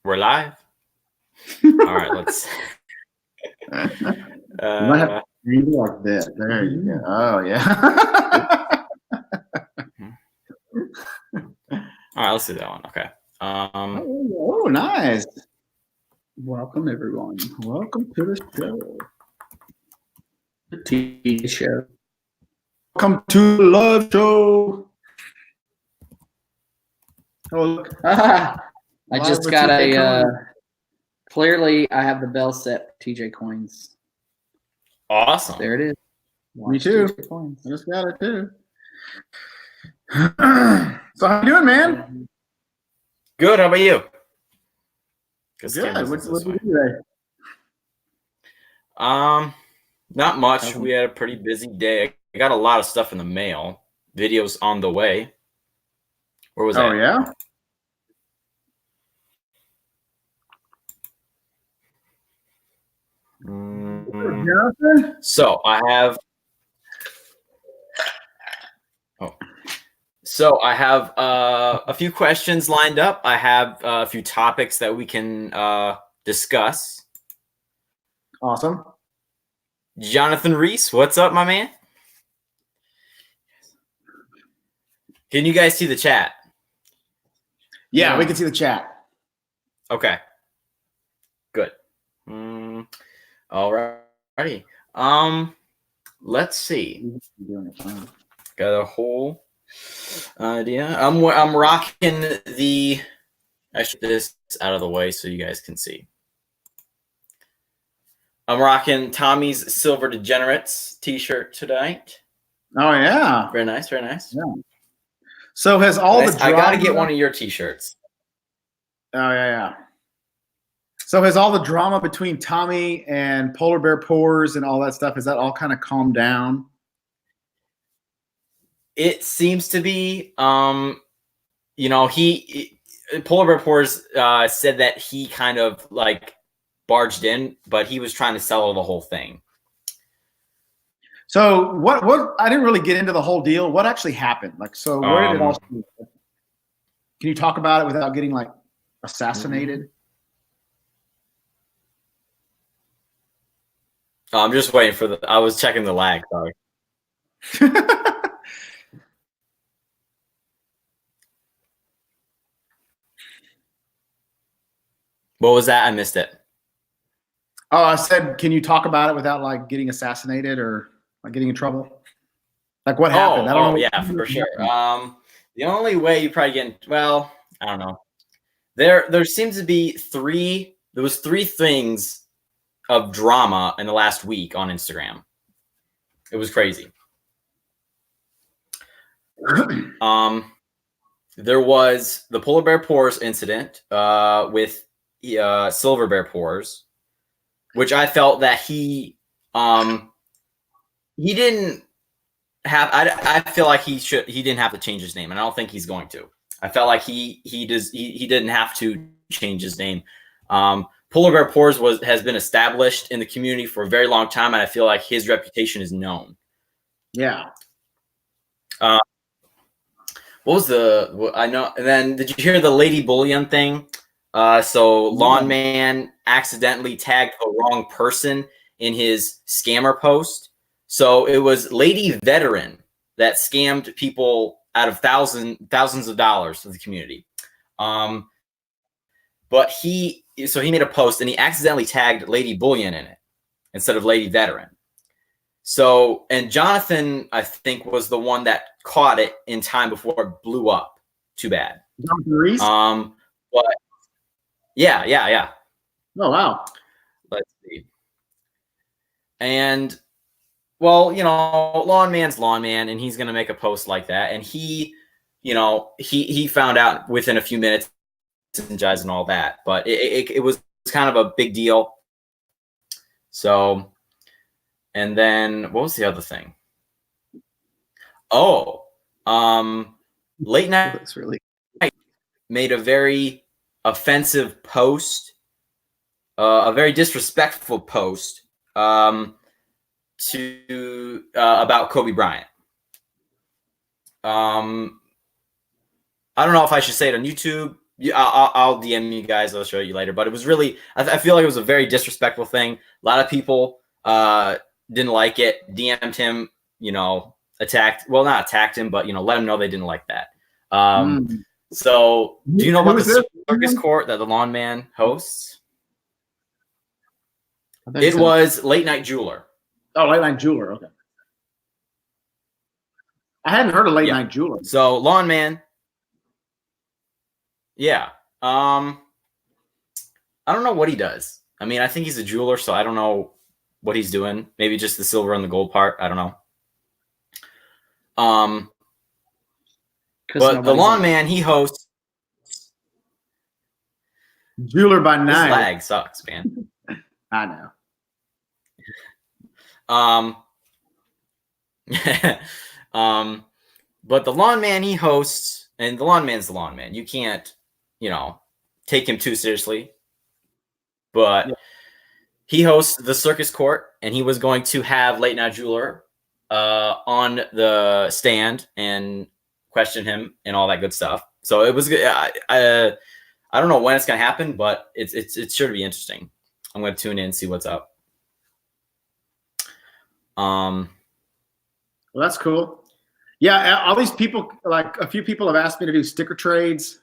We're live. All right, let's. You might have to read like that. There you go. Oh yeah. All right, let's do that one. Okay. Oh, nice. Welcome everyone. Welcome to the show. The TShirt. Welcome to the love show. Oh look. I just got a. Coins. Clearly, I have the bell set for TJ Coins. Awesome. There it is. Me too. I just got it too. So how you doing, man? Good. How about you? Good. What did you do today? Not much. We had a pretty busy day. I got a lot of stuff in the mail. Videos on the way. Where was that? Oh yeah. So I have. So I have a few questions lined up. I have a few topics that we can discuss. Awesome. Jonathan Reese, what's up, my man? Can you guys see the chat? Yeah, we can see the chat. Okay. Good. All righty. Let's see. Got a whole idea. I'm rocking the. I should get this out of the way so you guys can see. I'm rocking Tommy's Silver Degenerates t-shirt tonight. Oh yeah. Very nice, very nice. Yeah. So has all the drama... I gotta get one of your t-shirts. Oh yeah. So has all the drama between Tommy and Polar Bear Pores and all that stuff, has that all kind of calmed down? It seems to be. Polar Bear Pores said that he kind of like barged in, but he was trying to sell the whole thing. So what I didn't really get into the whole deal. What actually happened? Like, so where did it all start? Can you talk about it without getting like assassinated? Oh, I'm just waiting for I was checking the lag, sorry. What was that? I missed it. Oh, I said, can you talk about it without like getting assassinated or like getting in trouble? Like what happened? I don't know. Yeah, for sure. The only way you probably get I don't know. There seems to be there was three things of drama in the last week on Instagram. It was crazy. There was the Polar Bear Pores incident with Silver Bear Pores, which I felt that he didn't have. I feel like he didn't have to change his name, and I don't think he's going to. I felt like he didn't have to change his name. Polar Bear Pores has been established in the community for a very long time, and I feel like his reputation is known. Yeah. What was I know? And then did you hear the Lady Bullion thing? So Lawn Man accidentally tagged the wrong person in his scammer post. So it was Lady Veteran that scammed people out of thousands of dollars to the community. But he made a post and he accidentally tagged Lady Bullion in it instead of Lady Veteran. So, and Jonathan, I think, was the one that caught it in time before it blew up. Too bad. Jonathan Reese? But yeah. Oh wow. Let's see. And Lawn Man's Lawn Man, and he's gonna make a post like that. And he found out within a few minutes and all that. But it was kind of a big deal. So. And then what was the other thing? Oh, Late Night made a very offensive post, a very disrespectful post about Kobe Bryant. I don't know if I should say it on YouTube Yeah, I'll DM you guys. I'll show you later. But it was really, I feel like it was a very disrespectful thing. A lot of people didn't like it. DM'd him, not attacked him, but let him know they didn't like that. So, do you know about the circus court that the Lawn Man hosts? It was Late Night Jeweler. Oh, Late Night Jeweler. Okay. I hadn't heard of Late Night Jeweler. So, Lawn Man. Yeah. I don't know what he does. I mean, I think he's a jeweler, so I don't know what he's doing. Maybe just the silver and the gold part. I don't know. But the Lawn Man, he hosts. Jeweler by night. This lag sucks, man. I know. But the Lawn Man, he hosts, and the Lawn Man's the Lawn Man. You can't, take him too seriously. But he hosts the circus court, and he was going to have Late Night Jeweler on the stand and question him and all that good stuff. So it was good. I don't know when it's gonna happen, but it's sure to be interesting. I'm gonna tune in and see what's up. Well, that's cool. Yeah, all these people, like a few people have asked me to do sticker trades,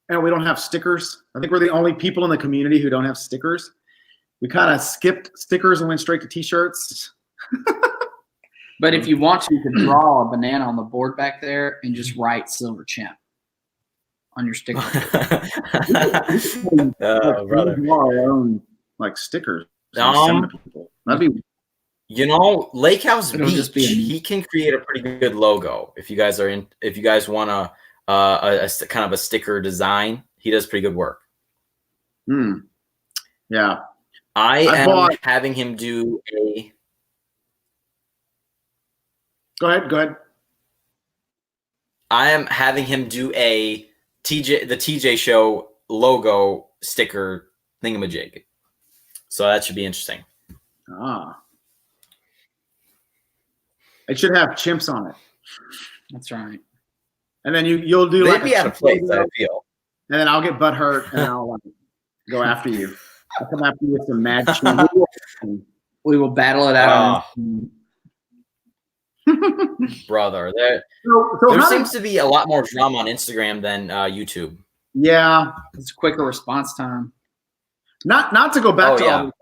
and we don't have stickers. I think we're the only people in the community who don't have stickers. We kind of skipped stickers and went straight to T-shirts. But if you want to, you can draw a banana on the board back there and just write Silver Chimp on your sticker. Brother. Our own stickers. That'd be. Lake House Beach, he can create a pretty good logo. If you guys want a kind of a sticker design, he does pretty good work. Yeah. I am having him do a. Go ahead. I am having him do the TJ Show logo sticker thingamajig. So that should be interesting. It should have chimps on it. That's right. And then you'll do They'd be out of place, I feel. And then I'll get butt hurt and I'll go after you. I'll come after you with some mad chimps. We will battle it out. Brother, there seems to be a lot more drama on Instagram than YouTube. Yeah, it's quicker response time. Not to go back to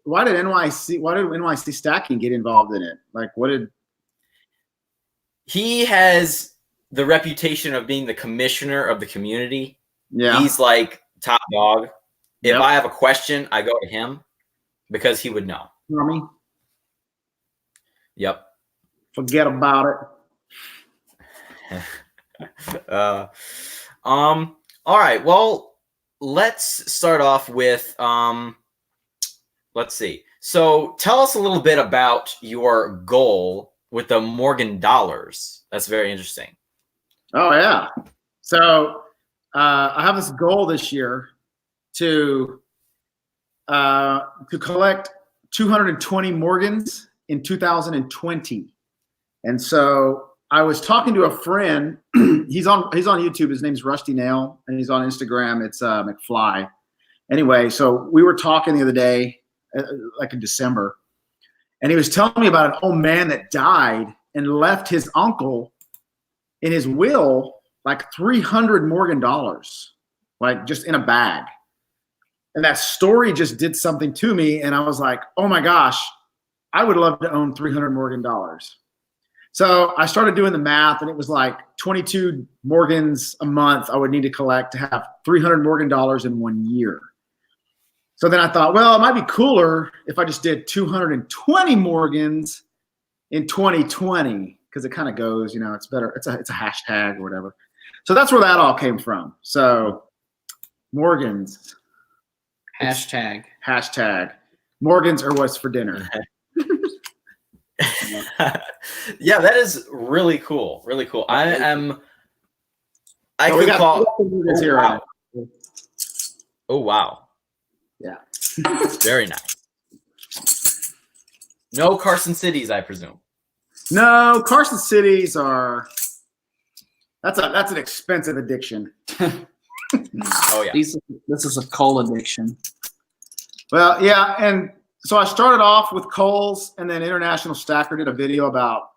why did NYC Stacking get involved in it? He has the reputation of being the commissioner of the community. Yeah, he's like top dog. If I have a question, I go to him because he would know. Tommy. Yep. Forget about it. All right. Well, let's start off with let's see. So tell us a little bit about your goal with the Morgan dollars. That's very interesting. Oh yeah. So I have this goal this year to collect 220 Morgans in 2020. And so I was talking to a friend. He's on YouTube. His name's Rusty Nail, and he's on Instagram. It's McFly. Anyway, so we were talking the other day, like in December, and he was telling me about an old man that died and left his uncle in his will like 300 Morgan dollars, like just in a bag. And that story just did something to me, and I was like, oh my gosh, I would love to own 300 Morgan dollars. So I started doing the math, and it was like 22 Morgans a month I would need to collect to have 300 Morgan dollars in 1 year. So then I thought, well, it might be cooler if I just did 220 Morgans in 2020, because it kind of goes, it's better. It's a hashtag or whatever. So that's where that all came from. So Morgans. Hashtag. Morgans are what's for dinner. Yeah, that is really cool. Really cool. Oh, wow. Yeah. Very nice. No Carson Cities, I presume. No, Carson Cities are. That's an expensive addiction. Oh yeah. This is a coal addiction. Well, yeah, and so I started off with Kohl's, and then International Stacker did a video about,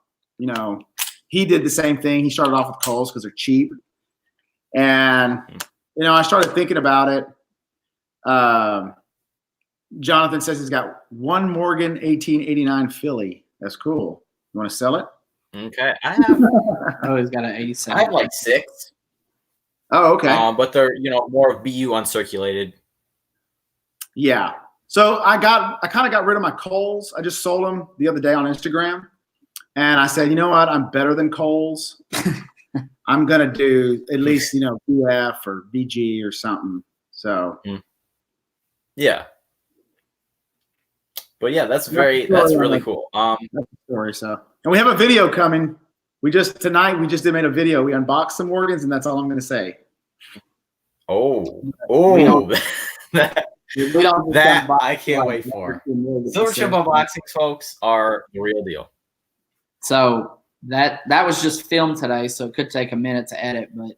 he did the same thing. He started off with Kohl's because they're cheap. And, I started thinking about it. Jonathan says he's got one Morgan 1889 Philly. That's cool. You want to sell it? Okay. I have. Oh, he's got an 87. I have like 6. Oh, okay. But they're more of BU uncirculated. Yeah. So I kind of got rid of my Kohl's. I just sold them the other day on Instagram. And I said, you know what? I'm better than Kohl's. I'm going to do at least, BF or BG or something. So. Yeah. But yeah, that's really cool. That's the story. So, and we have a video coming. Tonight we just made a video. We unboxed some organs, and that's all I'm going to say. Oh, that I can't wait for. Silver Chimp unboxings, folks, are the real deal. So that was just filmed today, so it could take a minute to edit, but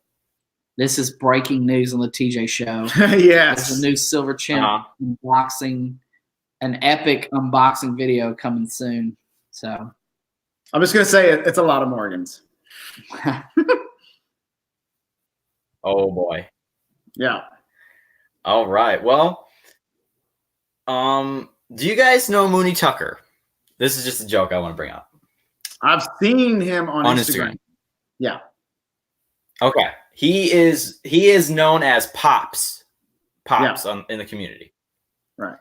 this is breaking news on the TJ show. Yes. There's a new Silver Chimp unboxing, an epic unboxing video coming soon. So I'm just going to say it's a lot of Morgans. Oh boy. Yeah. All right. Well, do you guys know Mooney Tucker? This is just a joke I want to bring up. I've seen him on Instagram. Yeah. Okay. He is known as Pops in the community. Right.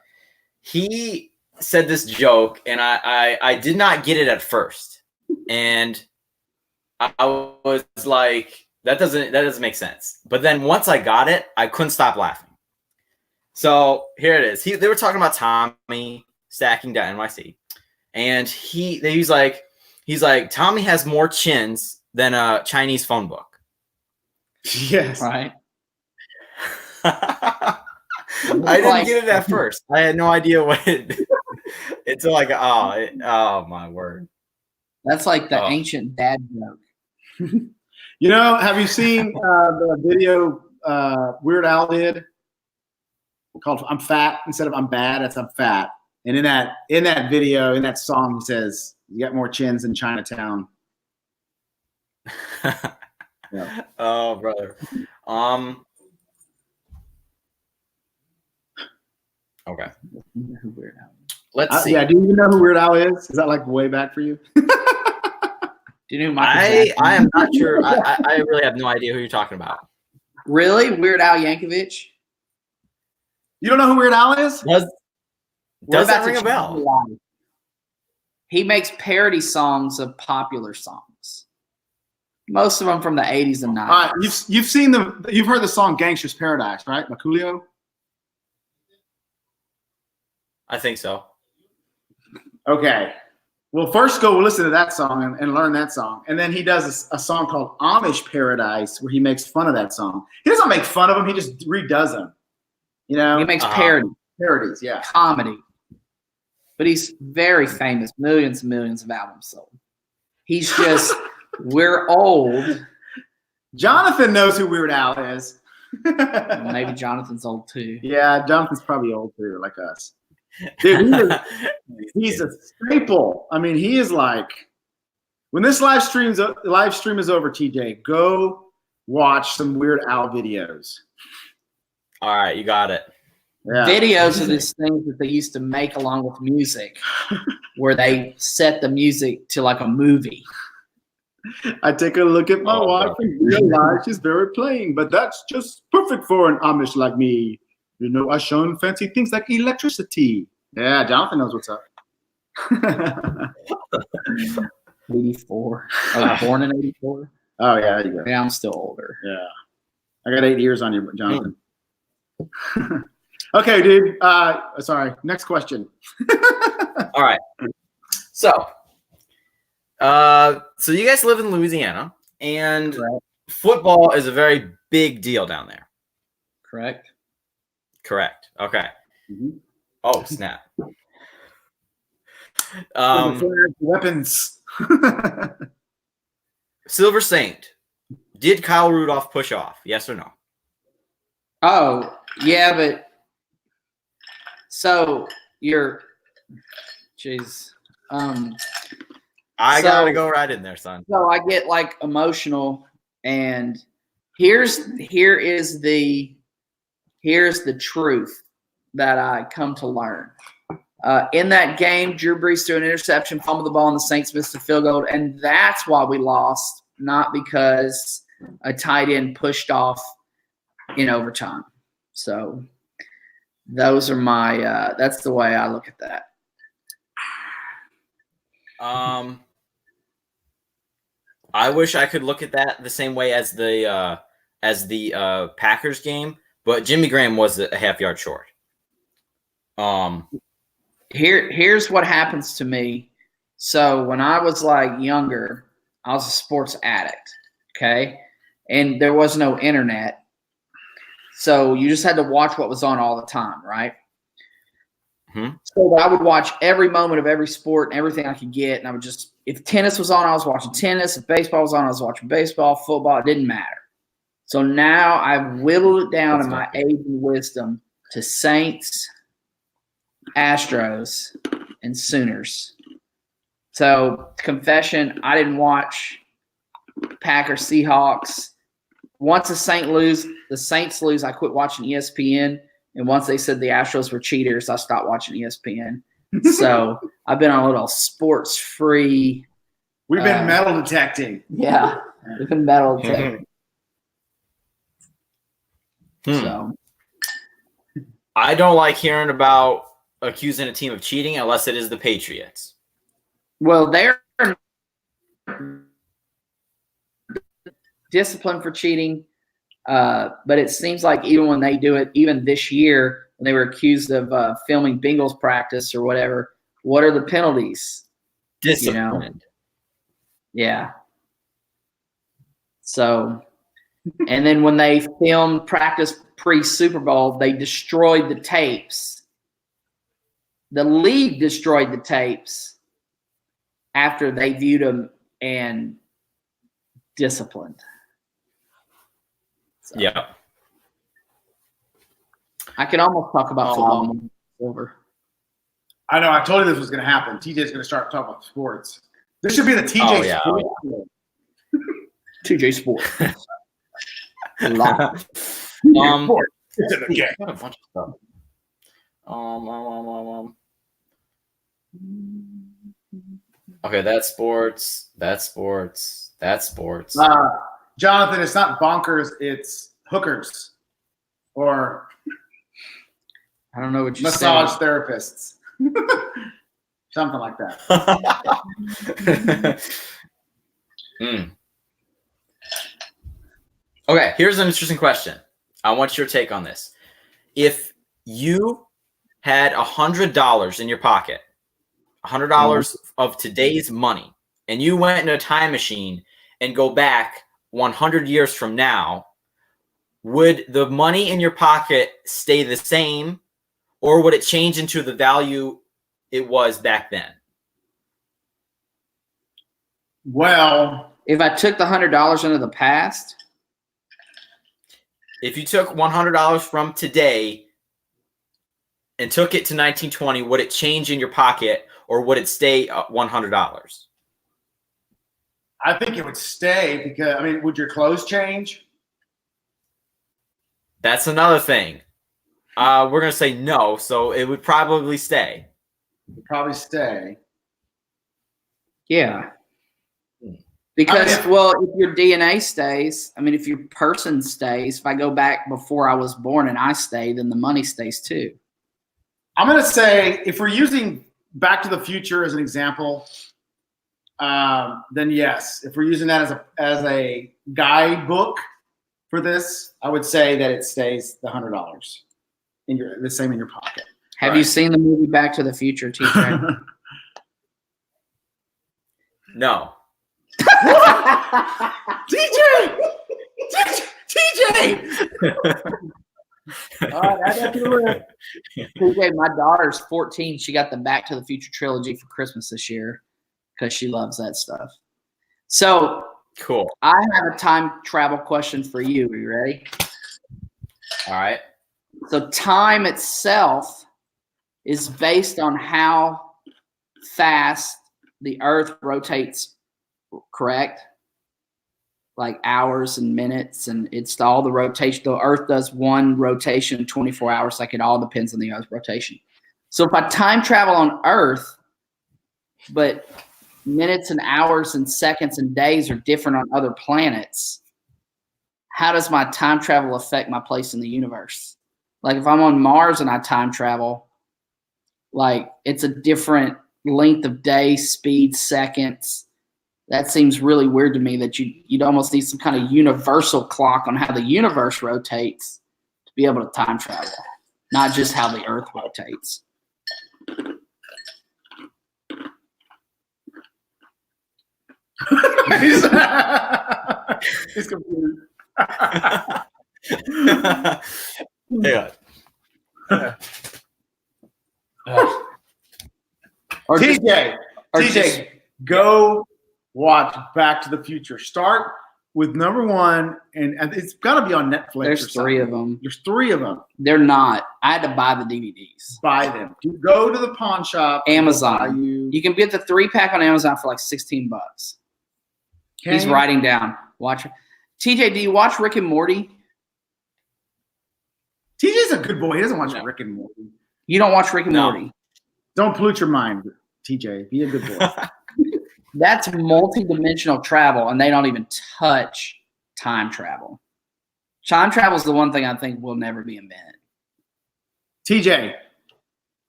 He said this joke, and I did not get it at first, and I was like, that doesn't make sense. But then once I got it, I couldn't stop laughing. So here it is. They were talking about Tommy stacking down NYC, and he's like, Tommy has more chins than a Chinese phone book. Yes. Right. I didn't get it at first. I had no idea what it until I got oh my word. That's like the ancient dad joke. Have you seen the video Weird Al did called "I'm Fat" instead of "I'm Bad"? It's "I'm Fat." And in that video, in that song, he says, "You got more chins than Chinatown." Yeah. Oh, brother. Okay. Let's see. Yeah. Do you even know who Weird Al is? Is that like way back for you? Do you know who Michael Jackson? I am not sure. I really have no idea who you're talking about. Really? Weird Al Yankovic? You don't know who Weird Al is? Does that ring a bell? He makes parody songs of popular songs. Most of them from the 80s and 90s. All right, you've heard the song "Gangster's Paradise," right? Maculio? I think so. Okay. Well, first go listen to that song and learn that song. And then he does a song called "Amish Paradise" where he makes fun of that song. He doesn't make fun of them. He just redoes them. He makes parodies, yeah. Comedy. But he's very famous. Millions and millions of albums sold. He's just, we're old. Jonathan knows who Weird Al is. Maybe Jonathan's old too. Yeah, Jonathan's probably old too, like us. Dude, he's a staple. I mean, he is like, when this live stream is over, TJ, go watch some Weird Al videos. All right, you got it. Yeah. Videos of these things that they used to make along with music, where they set the music to like a movie. I take a look at my wife and realize she's very plain, but that's just perfect for an Amish like me. I shown fancy things like electricity. Yeah, Jonathan knows what's up. 84. I was born in 84. Oh, yeah, there you go. Yeah, I'm still older. Yeah. I got 8 years on you, Jonathan. Okay, dude. Sorry. Next question. All right. So you guys live in Louisiana, and football is a very big deal down there. Correct. Okay. Mm-hmm. Oh, snap. Weapons. Silver Saint. Did Kyle Rudolph push off? Yes or no? Oh, yeah, but so you're, jeez. I gotta go right in there, son. So I get like emotional, and here's the truth that I come to learn. In that game, Drew Brees threw an interception, fumbled the ball, and the Saints missed a field goal, and that's why we lost, not because a tight end pushed off in overtime. So those are my that's the way I look at that. I wish I could look at that the same way as the Packers game, but Jimmy Graham was a half yard short. Here's what happens to me. So when I was like younger, I was a sports addict, okay? And there was no internet. So you just had to watch what was on all the time, right? Mm-hmm. So I would watch every moment of every sport and everything I could get. And I would just, if tennis was on, I was watching tennis. If baseball was on, I was watching baseball, football. It didn't matter. So now I've whittled it down in my age and wisdom to Saints, Astros, and Sooners. So confession, I didn't watch Packers, Seahawks. Once the Saints lose, I quit watching ESPN. And once they said the Astros were cheaters, I stopped watching ESPN. So I've been on a little sports free. We've been metal detecting. Yeah, we've been metal detecting. So I don't like hearing about accusing a team of cheating unless it is the Patriots. Well, they're disciplined for cheating. But it seems like even when they do it, even this year, when they were accused of filming Bengals practice or whatever, what are the penalties? Disciplined. Yeah. So, and then when they filmed practice pre-Super Bowl, they destroyed the tapes. The league destroyed the tapes after they viewed them and disciplined. So, yeah. I can almost talk about football over. I know. I told you this was going to happen. TJ's going to start talking about sports. This should be the TJ Sports. TJ Sports. It's in the game. A bunch of stuff. Okay, that's sports. That's sports. That's sports. Jonathan, it's not bonkers, it's hookers or I don't know what you massage therapists. Something like that. Okay, here's an interesting question. I want your take on this. If you had $100 in your pocket, $100 of today's money, and you went in a time machine and go back 100 years from now, would the money in your pocket stay the same, or would it change into the value it was back then? Well, if I took the $100 into the past, if you took $100 from today and took it to 1920, would it change in your pocket, or would it stay $100? I think it would stay because, I mean, would your clothes change? That's another thing. We're going to say no, so it would probably stay. It would probably stay. Yeah. Because, if your DNA stays, I mean, if your person stays, if I go back before I was born and I stay, then the money stays too. I'm going to say, if we're using Back to the Future as an example, then yes. If we're using that as a guidebook for this, I would say that it stays the $100 the same in your pocket. Have you seen the movie Back to the Future, TJ? No. TJ! All right, I got the TJ, my daughter's 14. She got the Back to the Future trilogy for Christmas this year because she loves that stuff. So cool. I have a time travel question for you. Are you ready? All right. So time itself is based on how fast the Earth rotates, correct? Like hours and minutes, and it's all the rotation. The Earth does one rotation in 24 hours. Like it all depends on the Earth rotation. So if I time travel on Earth, but minutes and hours and seconds and days are different on other planets, how does my time travel affect my place in the universe? Like if I'm on Mars and I time travel, like it's a different length of day, speed, seconds. That seems really weird to me that you'd almost need some kind of universal clock on how the universe rotates to be able to time travel, not just how the Earth rotates. He's confused. Yeah. Or TJ, just go watch Back to the Future. Start with number one, and it's got to be on Netflix. There's three of them. There's three of them. They're not. I had to buy the DVDs. Buy them. Go to the pawn shop. Amazon. You can get the 3-pack on Amazon for like $16. He's writing down. Watch it. TJ, do you watch Rick and Morty? TJ's a good boy. He doesn't watch Rick and Morty. You don't watch Rick and Morty? Don't pollute your mind, TJ. Be a good boy. That's multi-dimensional travel, and they don't even touch time travel. Time travel is the one thing I think will never be invented. TJ.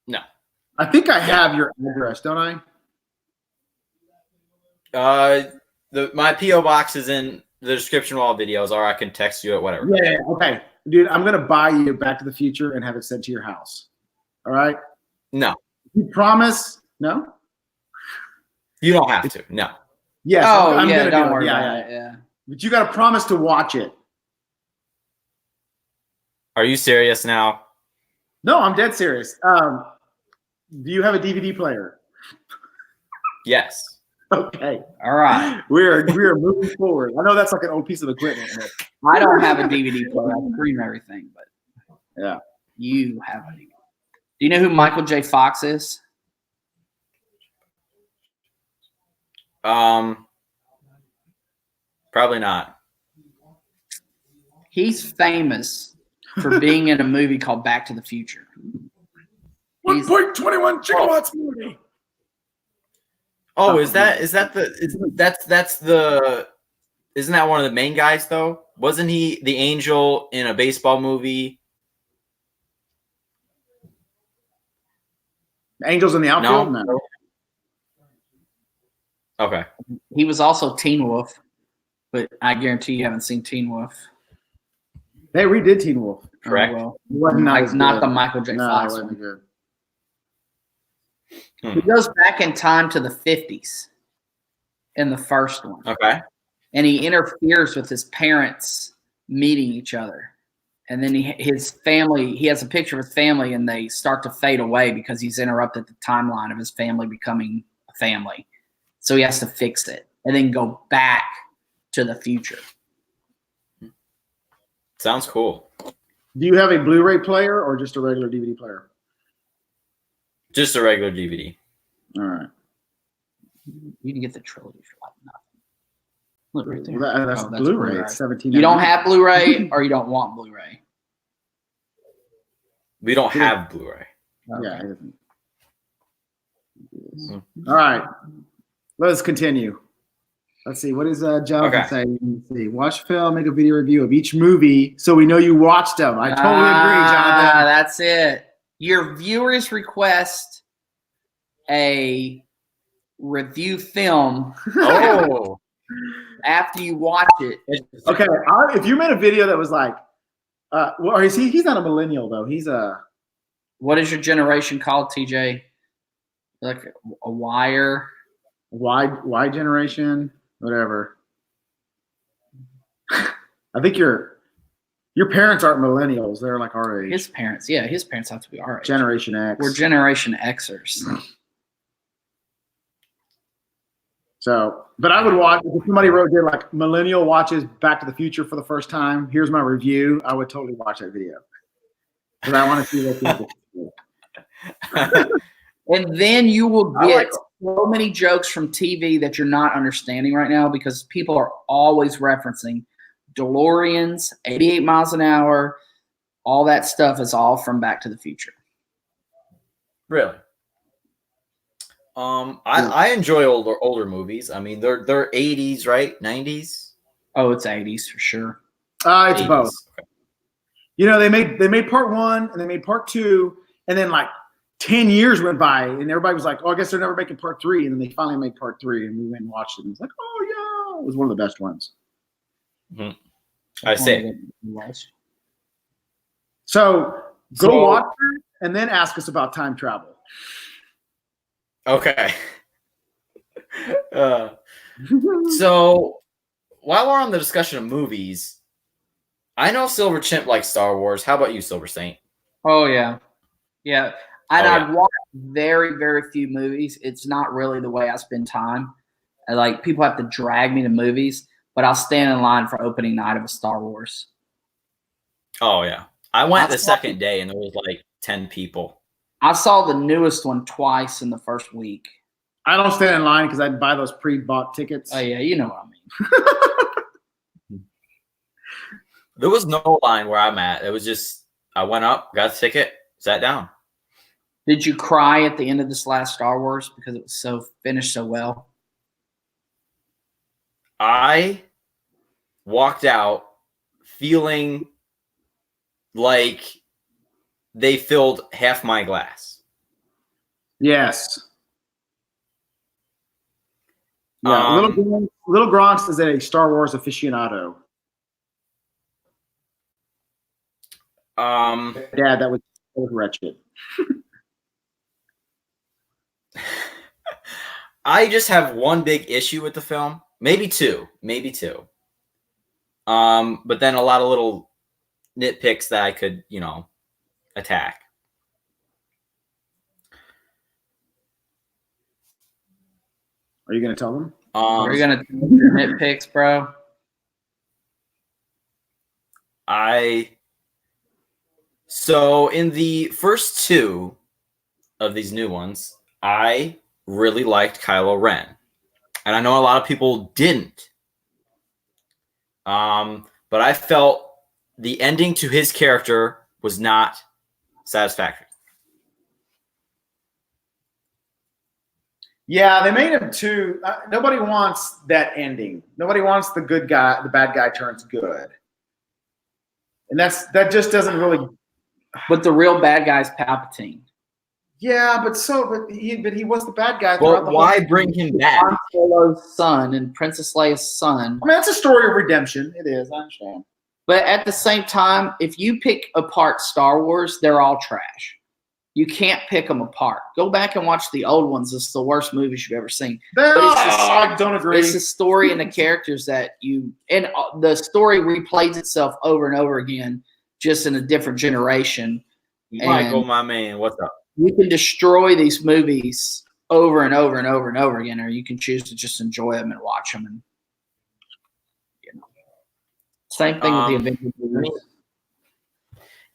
No. I think I have your address, don't I? My P.O. box is in the description of all videos, or I can text you at whatever. Yeah, okay. Dude, I'm going to buy you Back to the Future and have it sent to your house. All right? No. You promise? No? You don't have to. No. Yes. Oh, I'm yeah, gonna don't do worry it. about it. Yeah. But you got to promise to watch it. Are you serious now? No, I'm dead serious. Do you have a DVD player? Yes. Okay. All right. We are moving forward. I know that's like an old piece of equipment. But I don't have a DVD player. I stream everything, but yeah. You have a DVD. Do you know who Michael J. Fox is? Probably not. He's famous for being in a movie called Back to the Future. 1.21 gigawatts movie. Oh, isn't that one of the main guys though? Wasn't he the angel in a baseball movie? Angels in the outfield? No. Okay. He was also Teen Wolf, but I guarantee you haven't seen Teen Wolf. They redid Teen Wolf. Correct. Oh, well. Not the Michael J. Fox wasn't one. good. He goes back in time to the 50s in the first one. Okay. And he interferes with his parents meeting each other. And then he has a picture of his family, and they start to fade away because he's interrupted the timeline of his family becoming a family. So he has to fix it and then go back to the future. Sounds cool. Do you have a Blu-ray player or just a regular DVD player? Just a regular DVD. All right. You can get the trilogy for like nothing. Look right there. Well, that's Blu-ray. It's $17. You don't have Blu-ray, or you don't want Blu-ray? We don't have Blu-ray. Okay. Yeah, it isn't. All right. Let's continue. Let's see. What does Jonathan say? Let's see. Watch film, make a video review of each movie so we know you watched them. I totally agree, Jonathan. That's it. Your viewers request a review film after you watch it. Okay. If you made a video that was like, well, he's not a millennial, though. He's a. What is your generation called, TJ? Like a wire? Y generation, whatever. I think your parents aren't millennials; they're like our age. His parents have to be our age. Generation X. We're Generation Xers. So, but I would watch if somebody did like millennial watches Back to the Future for the first time. Here's my review. I would totally watch that video because I want to see what people. And then you will get so many jokes from TV that you're not understanding right now because people are always referencing DeLoreans, 88 miles an hour. All that stuff is all from Back to the Future. Really? I enjoy older movies. I mean, they're 80s, right? 90s? Oh, it's 80s for sure. It's 80s. both. Okay. You know, they made part 1 and they made part 2, and then like 10 years went by, and everybody was like, "Oh, I guess they're never making part 3." And then they finally made part 3, and we went and watched it. And it was like, "Oh yeah, it was one of the best ones." Mm-hmm. I see. So go watch it and then ask us about time travel. Okay. So while we're on the discussion of movies, I know Silver Chimp likes Star Wars. How about you, Silver Saint? Oh yeah, yeah. And I've watched very, very few movies. It's not really the way I spend time. Like people have to drag me to movies, but I'll stand in line for opening night of a Star Wars. Oh yeah, I went the second day and there was like 10 people. I saw the newest one twice in the first week. I don't stand in line because I'd buy those pre-bought tickets. Oh yeah, you know what I mean. There was no line where I'm at. It was just I went up, got the ticket, sat down. Did you cry at the end of this last Star Wars because it was so finished so well? I walked out feeling like they filled half my glass. Yes. Yeah, Little Gronks is a Star Wars aficionado. Yeah, that was wretched. I just have one big issue with the film, maybe two. But then a lot of little nitpicks that I could, attack. Are you going to tell them? Are you going to tell them your nitpicks, bro? So in the first 2 of these new ones, I really liked Kylo Ren. And I know a lot of people didn't. But I felt the ending to his character was not satisfactory. Yeah, they made him too. Nobody wants that ending. Nobody wants the bad guy turns good. And that just doesn't really. But the real bad guy's Palpatine. Yeah, but he was the bad guy. Well, why bring him back? Han Solo's son and Princess Leia's son. I mean, that's a story of redemption. It is. I understand. But at the same time, if you pick apart Star Wars, they're all trash. You can't pick them apart. Go back and watch the old ones. It's the worst movies you've ever seen. I don't agree. It's the story and the characters that and the story replays itself over and over again, just in a different generation. Michael, my man, what's up? You can destroy these movies over and over and over and over again, or you can choose to just enjoy them and watch them. And same thing with the Avengers movies.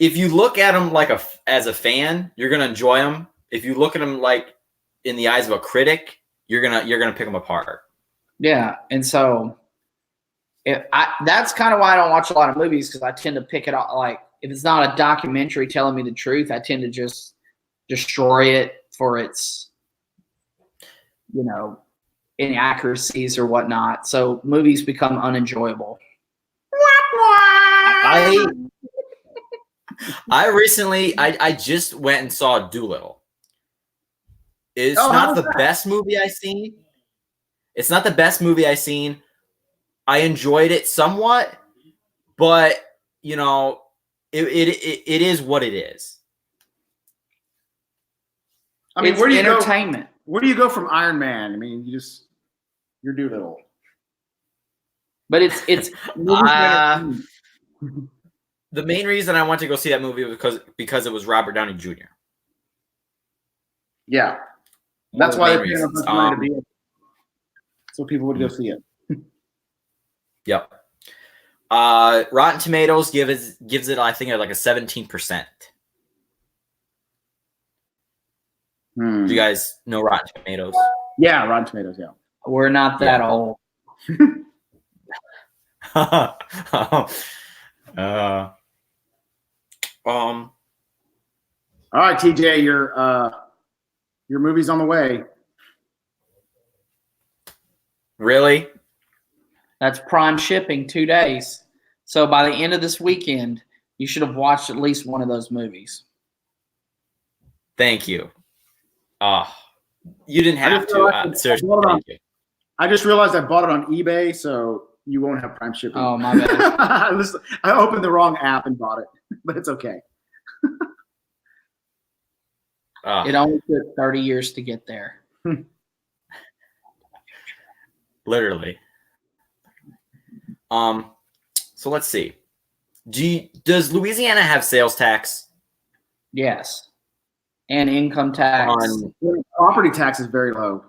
If you look at them as a fan, you're gonna enjoy them. If you look at them like in the eyes of a critic, you're gonna pick them apart. Yeah, and so that's kind of why I don't watch a lot of movies, because I tend to pick it up. Like if it's not a documentary telling me the truth, I tend to just destroy it for its, inaccuracies or whatnot. So movies become unenjoyable. I just went and saw Doolittle. It's not the best movie I've seen. It's not the best movie I've seen. I enjoyed it somewhat, but it is what it is. I mean, it's entertainment. Where do you go from Iron Man? I mean, you're Doolittle. But it's the main reason I went to go see that movie was because it was Robert Downey Jr. Yeah, that's why they're paying money to be in. so people would go see it. Yep. Rotten Tomatoes gives it I think like a 17%. Do you guys know Rotten Tomatoes? Yeah, Rotten Tomatoes. Yeah. We're not that old. All right, TJ, your movie's on the way. Really? That's prime shipping, 2 days. So by the end of this weekend, you should have watched at least one of those movies. Thank you. You didn't have to. Seriously, thank you. I just realized I bought it on eBay, so you won't have prime shipping. Oh, my bad. I opened the wrong app and bought it, but it's okay. It only took 30 years to get there. Literally. So let's see. Does Louisiana have sales tax? Yes. And income tax. Property tax is very low.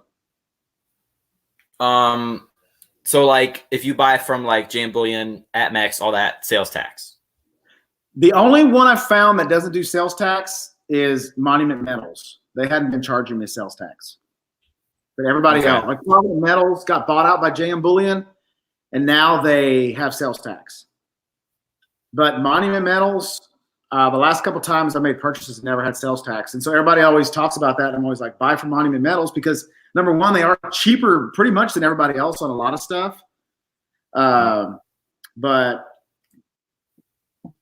So like if you buy from like JM Bullion, AtMex, all that, sales tax. The only one I've found that doesn't do sales tax is Monument Metals. They hadn't been charging me sales tax. But everybody else, like Monument Metals got bought out by JM Bullion, and now they have sales tax. But Monument Metals, the last couple times I made purchases, never had sales tax. And so everybody always talks about that. And I'm always like, buy from Monument Metals because, number one, they are cheaper pretty much than everybody else on a lot of stuff. But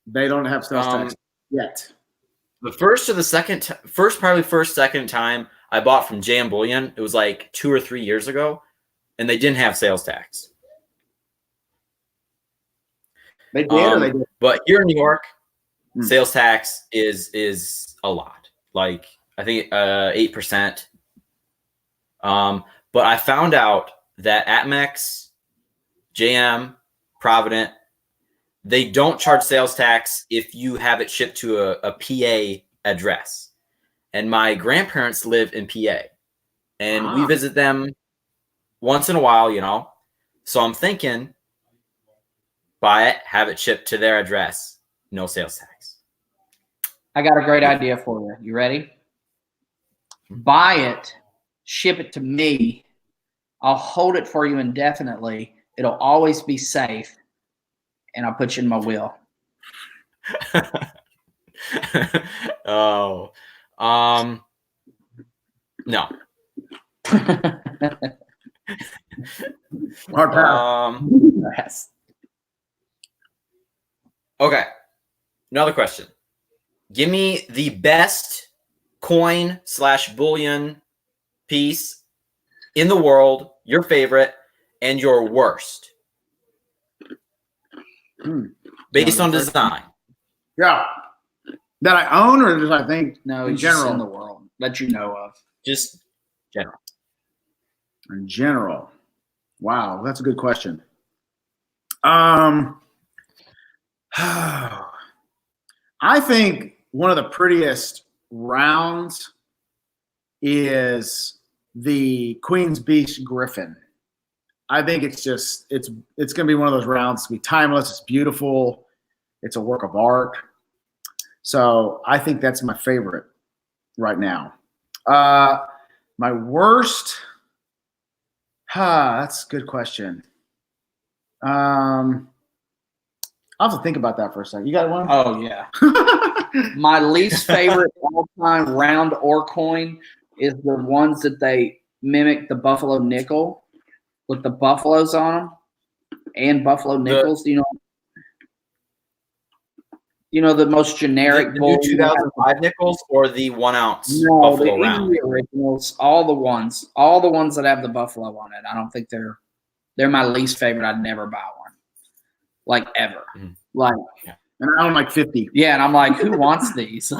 they don't have sales tax yet. The first or the second, second time I bought from JM Bullion, it was like 2 or 3 years ago, and they didn't have sales tax. They did, or they did. But here in New York, sales tax is a lot. Like I think 8%. But I found out that AtMex, JM, Provident, they don't charge sales tax if you have it shipped to a PA address. And my grandparents live in PA, and we visit them once in a while, you know. So I'm thinking, buy it, have it shipped to their address, no sales tax. I got a great idea for you. You ready? Buy it, ship it to me. I'll hold it for you indefinitely. It'll always be safe, and I'll put you in my will. No. Hard power. Yes. Okay. Another question. Give me the best coin/bullion piece in the world, your favorite, and your worst. Based on design. Yeah. That I own, or just I think no, in just general? in the world that you know of. Just general. In general. Wow, that's a good question. I think one of the prettiest rounds is the Queen's Beach Griffin. I think it's going to be one of those rounds. It's going to be timeless. It's beautiful. It's a work of art. So I think that's my favorite right now. My worst, that's a good question. I'll have to think about that for a second. You got one? Oh, yeah. My least favorite all-time round or coin is the ones that they mimic the Buffalo nickel with the buffaloes on them and Buffalo nickels. You know the most generic the new 2005 nickels or the 1 ounce Buffalo round? The originals, all the ones that have the buffalo on it. I don't think they're my least favorite. I'd never buy one, like ever. Like, and I own like 50. Yeah, and I'm like, who wants these?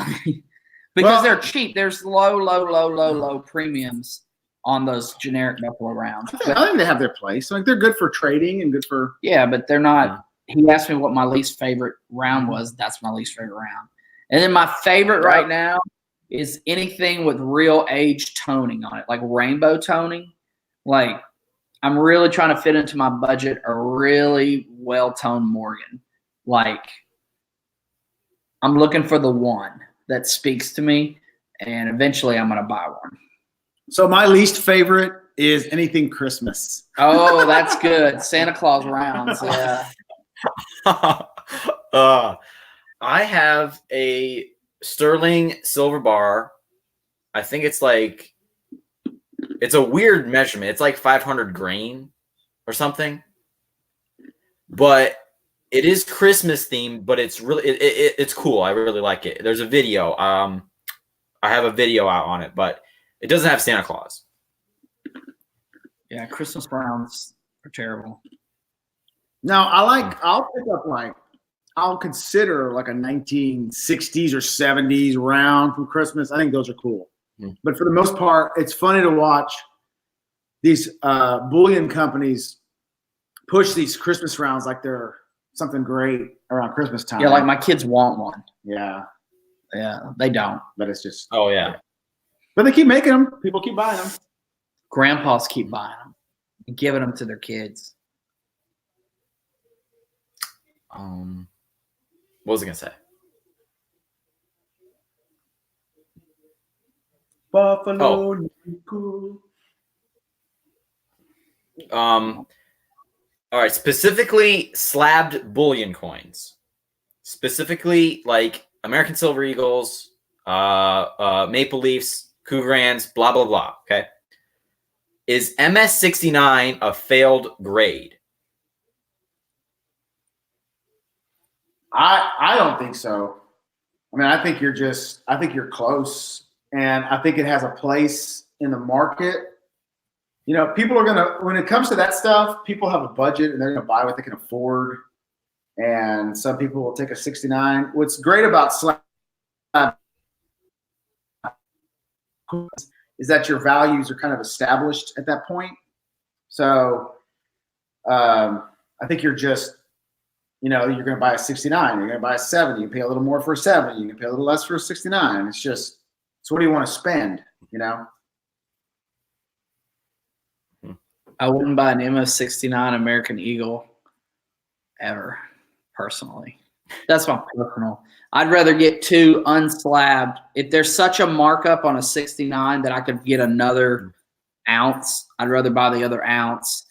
Because they're cheap. There's low premiums on those generic buffalo rounds. I think they have their place. Like they're good for trading and good for. Yeah, but they're not. He asked me what my least favorite round was. That's my least favorite round. And then my favorite right now is anything with real age toning on it, like rainbow toning. Like I'm really trying to fit into my budget a really well-toned Morgan. Like, I'm looking for the one that speaks to me, and eventually I'm going to buy one. So my least favorite is anything Christmas. Oh, that's good. Santa Claus rounds. Yeah. I have a sterling silver bar. I think it's like, it's a weird measurement. It's like 500 grain or something. But it is Christmas themed, but it's really it's cool. I really like it. There's a video. I have a video out on it, but it doesn't have Santa Claus. Yeah, Christmas rounds are terrible. Now I'll pick up I'll consider like a 1960s or 70s round from Christmas. I think those are cool. But for the most part, it's funny to watch these bullion companies push these Christmas rounds like they're something great around Christmas time. Yeah, like my kids want one. Yeah. Yeah, they don't. But it's just. Oh, yeah. But they keep making them. People keep buying them. Grandpas keep buying them and giving them to their kids. What was I going to say? Buffalo. All right, specifically slabbed bullion coins. Specifically like American Silver Eagles, Maple Leafs, Cougarans, blah, blah, blah, okay? Is MS-69 a failed grade? I don't think so. I mean, I think you're close. And I think it has a place in the market. You know, people are going to, when it comes to that stuff, people have a budget and they're going to buy what they can afford. And some people will take a 69. What's great about slab is that your values are kind of established at that point. So I think you're just, you know, you're going to buy a 69. You're going to buy a 70. You pay a little more for a 70. You can pay a little less for a 69. It's just, so what do you want to spend, you know? I wouldn't buy an MS-69 American Eagle ever, personally. That's my personal. I'd rather get two unslabbed. If there's such a markup on a 69 that I could get another ounce, I'd rather buy the other ounce.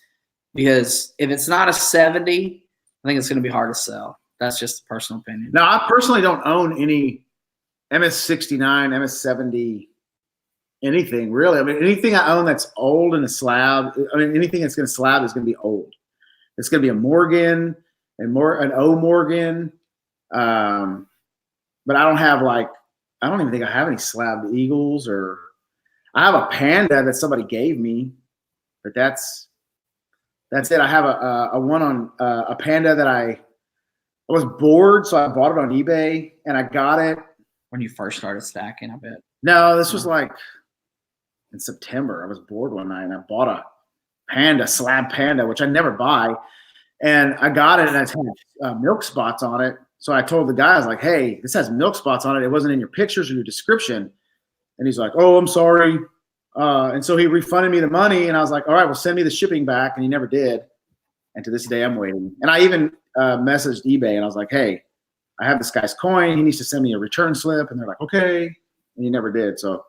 Because if it's not a 70, I think it's going to be hard to sell. That's just a personal opinion. Now, I personally don't own any MS-69, MS-70, anything really. I mean, anything I own that's old in a slab, I mean, anything that's going to slab is going to be old. It's going to be a Morgan and an O Morgan. But I don't have I don't even think I have any slabbed Eagles, or I have a Panda that somebody gave me, but that's it. I have a one on a Panda that I was bored, so I bought it on eBay and I got it. When you first started stacking, I bet. No, this was like in September. I was bored one night and I bought a Panda, slab Panda, which I never buy. And I got it and it had milk spots on it. So I told the guy, I was like, hey, this has milk spots on it. It wasn't in your pictures or your description. And he's like, oh, I'm sorry. And so he refunded me the money. And I was like, all right, well, send me the shipping back. And he never did. And to this day, I'm waiting. And I even messaged eBay and I was like, hey, I have this guy's coin. He needs to send me a return slip. And they're like, okay. And he never did. So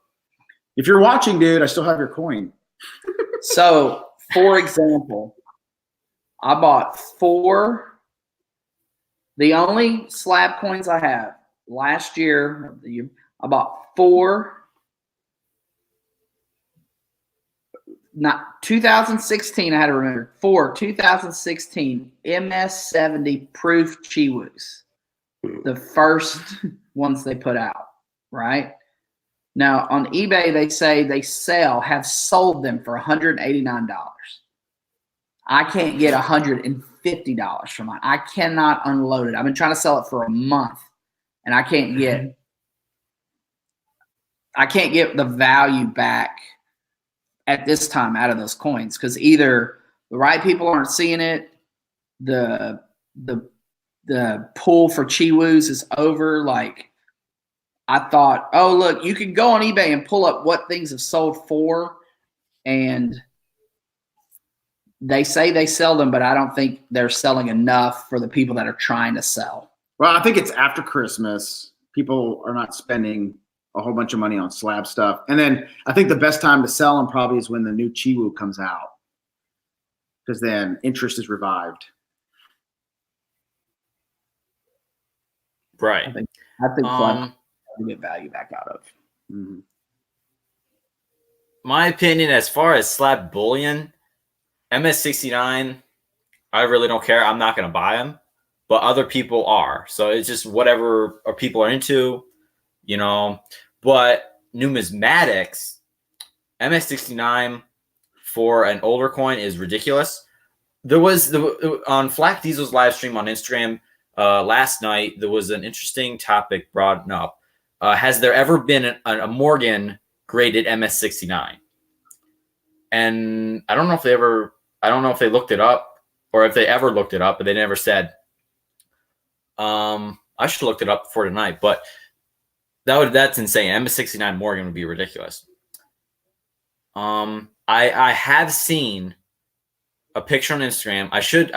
if you're watching, dude, I still have your coin. So, for example, I bought 4. The only slab coins I have last year, I bought 4. Not 2016, I had to remember. 4 2016 MS-70 proof Chiwus. The first ones they put out, right? Now, on eBay, they say have sold them for $189. I can't get $150 for mine. I cannot unload it. I've been trying to sell it for a month, and I can't get the value back at this time out of those coins, because either the right people aren't seeing it, the pull for Chiwus is over. Like, I thought, oh, look, you can go on eBay and pull up what things have sold for, and they say they sell them, but I don't think they're selling enough for the people that are trying to sell. Well, I think it's after Christmas. People are not spending a whole bunch of money on slab stuff. And then I think the best time to sell them probably is when the new Chiwu comes out, because then interest is revived. Right. I think slab to get value back out of. Mm-hmm. My opinion, as far as slab bullion, MS69, I really don't care. I'm not going to buy them, but other people are. So it's just whatever people are into, you know. But numismatics, MS69 for an older coin is ridiculous. There was on Flack Diesel's live stream on Instagram last night, there was an interesting topic brought up. Has there ever been a Morgan graded MS69? And I don't know if they looked it up or if they ever looked it up, but they never said. I should have looked it up for tonight, but that's insane. MS69 Morgan would be ridiculous. I have seen a picture on Instagram. I should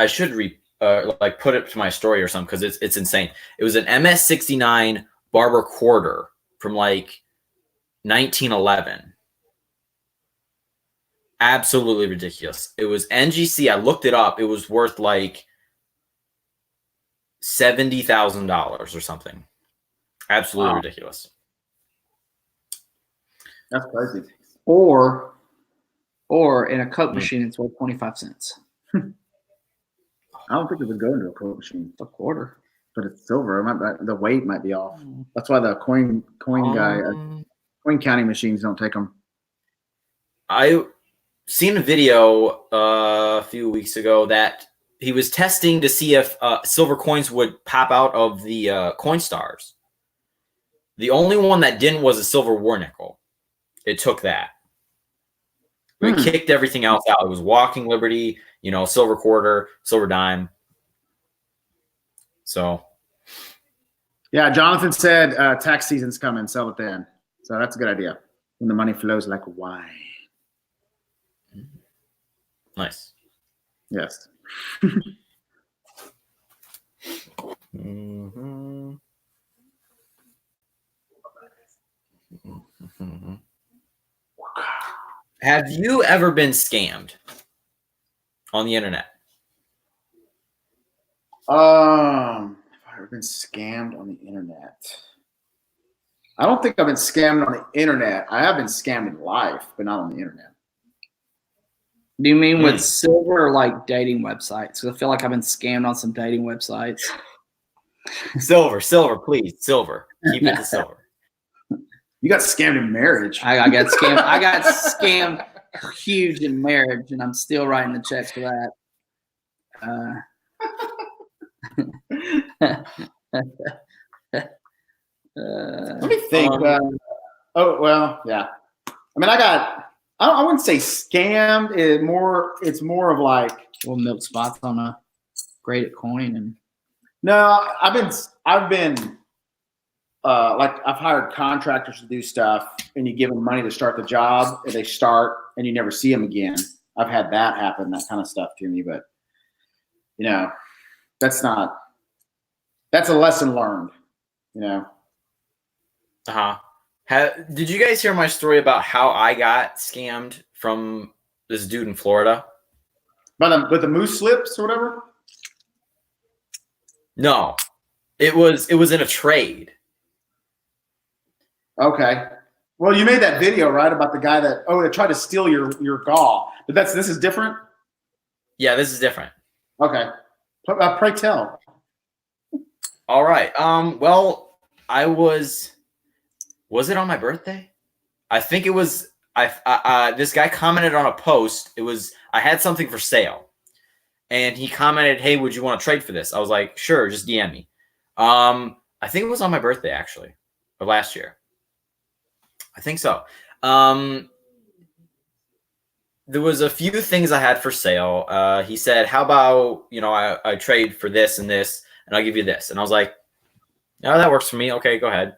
like put it to my story or something, because it's insane. It was an MS69 Barber quarter from like 1911. Absolutely ridiculous. It was NGC. I looked it up. It was worth like $70,000 or something. Absolutely ridiculous. That's crazy. Or in a Coke machine, it's worth 25 cents. I don't think it would go into a Coke machine. A quarter. But it's silver. The weight might be off. That's why the coin counting machines don't take them. I seen a video a few weeks ago that he was testing to see if silver coins would pop out of the coin stars. The only one that didn't was a silver war nickel. It took that. It kicked everything else out. It was Walking Liberty, silver quarter, silver dime. So, yeah, Jonathan said tax season's coming, sell it then. So that's a good idea. When the money flows like wine. Nice. Yes. Mm-hmm. Mm-hmm. Have you ever been scammed on the internet? Have I ever been scammed on the internet? I don't think I've been scammed on the internet. I have been scammed in life, but not on the internet. Do you mean with silver or like dating websites? Because I feel like I've been scammed on some dating websites. Silver, please. Silver. Keep it to silver. You got scammed in marriage. I got scammed. I got scammed huge in marriage, and I'm still writing the checks for that. Let me think. Yeah. I mean, I wouldn't say scammed. It's more of like milk spots on a graded coin, and no, I've been like I've hired contractors to do stuff, and you give them money to start the job, and they start, and you never see them again. I've had that happen, that kind of stuff to me, but that's a lesson learned, Did you guys hear my story about how I got scammed from this dude in Florida? With the moose slips or whatever? No, it was in a trade. Okay. Well, you made that video, right, about the guy that they tried to steal your gall, but this is different. Yeah, this is different. Okay. Pray tell. All right. Well, I was it on my birthday? I think it was. This guy commented on a post. I had something for sale, and he commented, "Hey, would you want to trade for this?" I was like, "Sure, just DM me." I think it was on my birthday, actually, of last year. I think so. There was a few things I had for sale. He said, "How about I trade for this, and I'll give you this." And I was like, "No, that works for me. Okay, go ahead."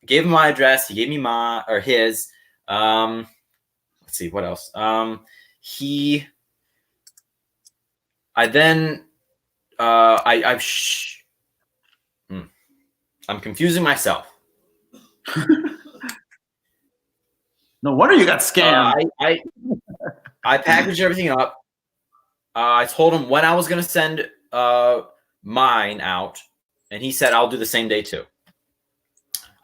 Gave him my address. He gave me his. Let's see what else. He I then I'm confusing myself. No wonder you got scammed. I packaged everything up. I told him when I was going to send mine out, and he said I'll do the same day too.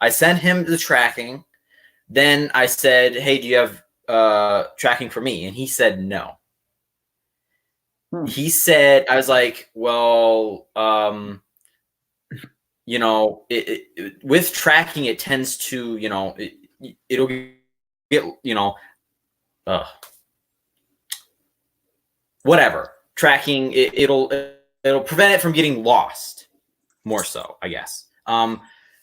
I sent him the tracking. Then I said, "Hey, do you have tracking for me?" And he said no. He said, I was like, well, you know, with tracking, it tends to, you know, it'll get, you know, whatever. Tracking, it'll prevent it from getting lost more so, I guess.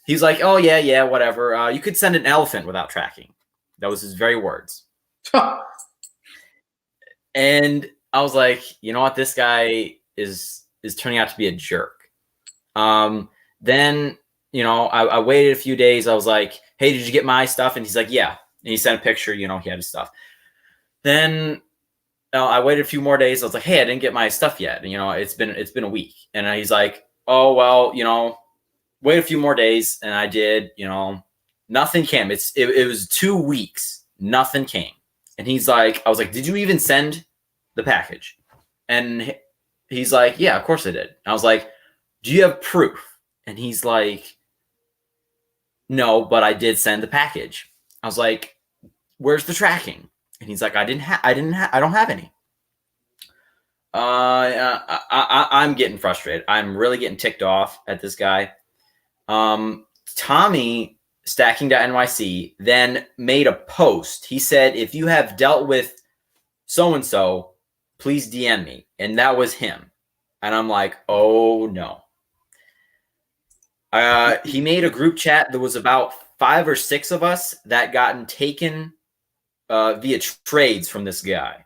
He's like, oh, yeah, whatever. You could send an elephant without tracking. That was his very words. And I was like, you know what? This guy is turning out to be a jerk. Then, you know, I waited a few days. I was like, hey, did you get my stuff? And he's like, yeah. And he sent a picture, you know, he had his stuff. Then I waited a few more days. I was like, hey, I didn't get my stuff yet. And, you know, it's been a week. And he's like, oh, well, you know, wait a few more days. And I did, you know, nothing came. It was 2 weeks. Nothing came. And he's like, I was like, did you even send the package? And he's like, yeah, of course I did. I was like, do you have proof? And he's like, no, but I did send the package. I was like, where's the tracking? And he's like, I don't have any. I'm getting frustrated. I'm really getting ticked off at this guy. Tommy Stacking.NYC then made a post. He said, if you have dealt with so-and-so, please DM me. And that was him. And I'm like, oh no. He made a group chat. There was about 5 or 6 of us that gotten taken via trades from this guy.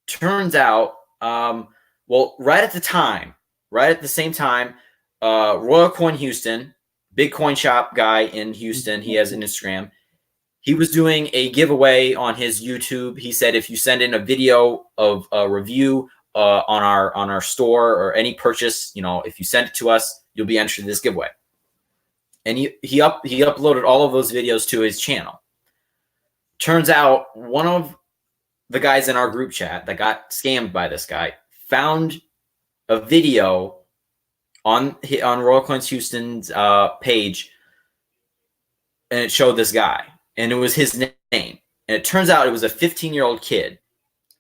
Turns out, well, right at the same time, Royal Coin Houston, big coin shop guy in Houston, he has an Instagram. He was doing a giveaway on his YouTube. He said, if you send in a video of a review on our store or any purchase, you know, if you send it to us, you'll be entered in this giveaway. And he uploaded all of those videos to his channel. Turns out one of the guys in our group chat that got scammed by this guy found a video on Royal Coins Houston's page, and it showed this guy, and it was his name. And it turns out it was a 15-year-old kid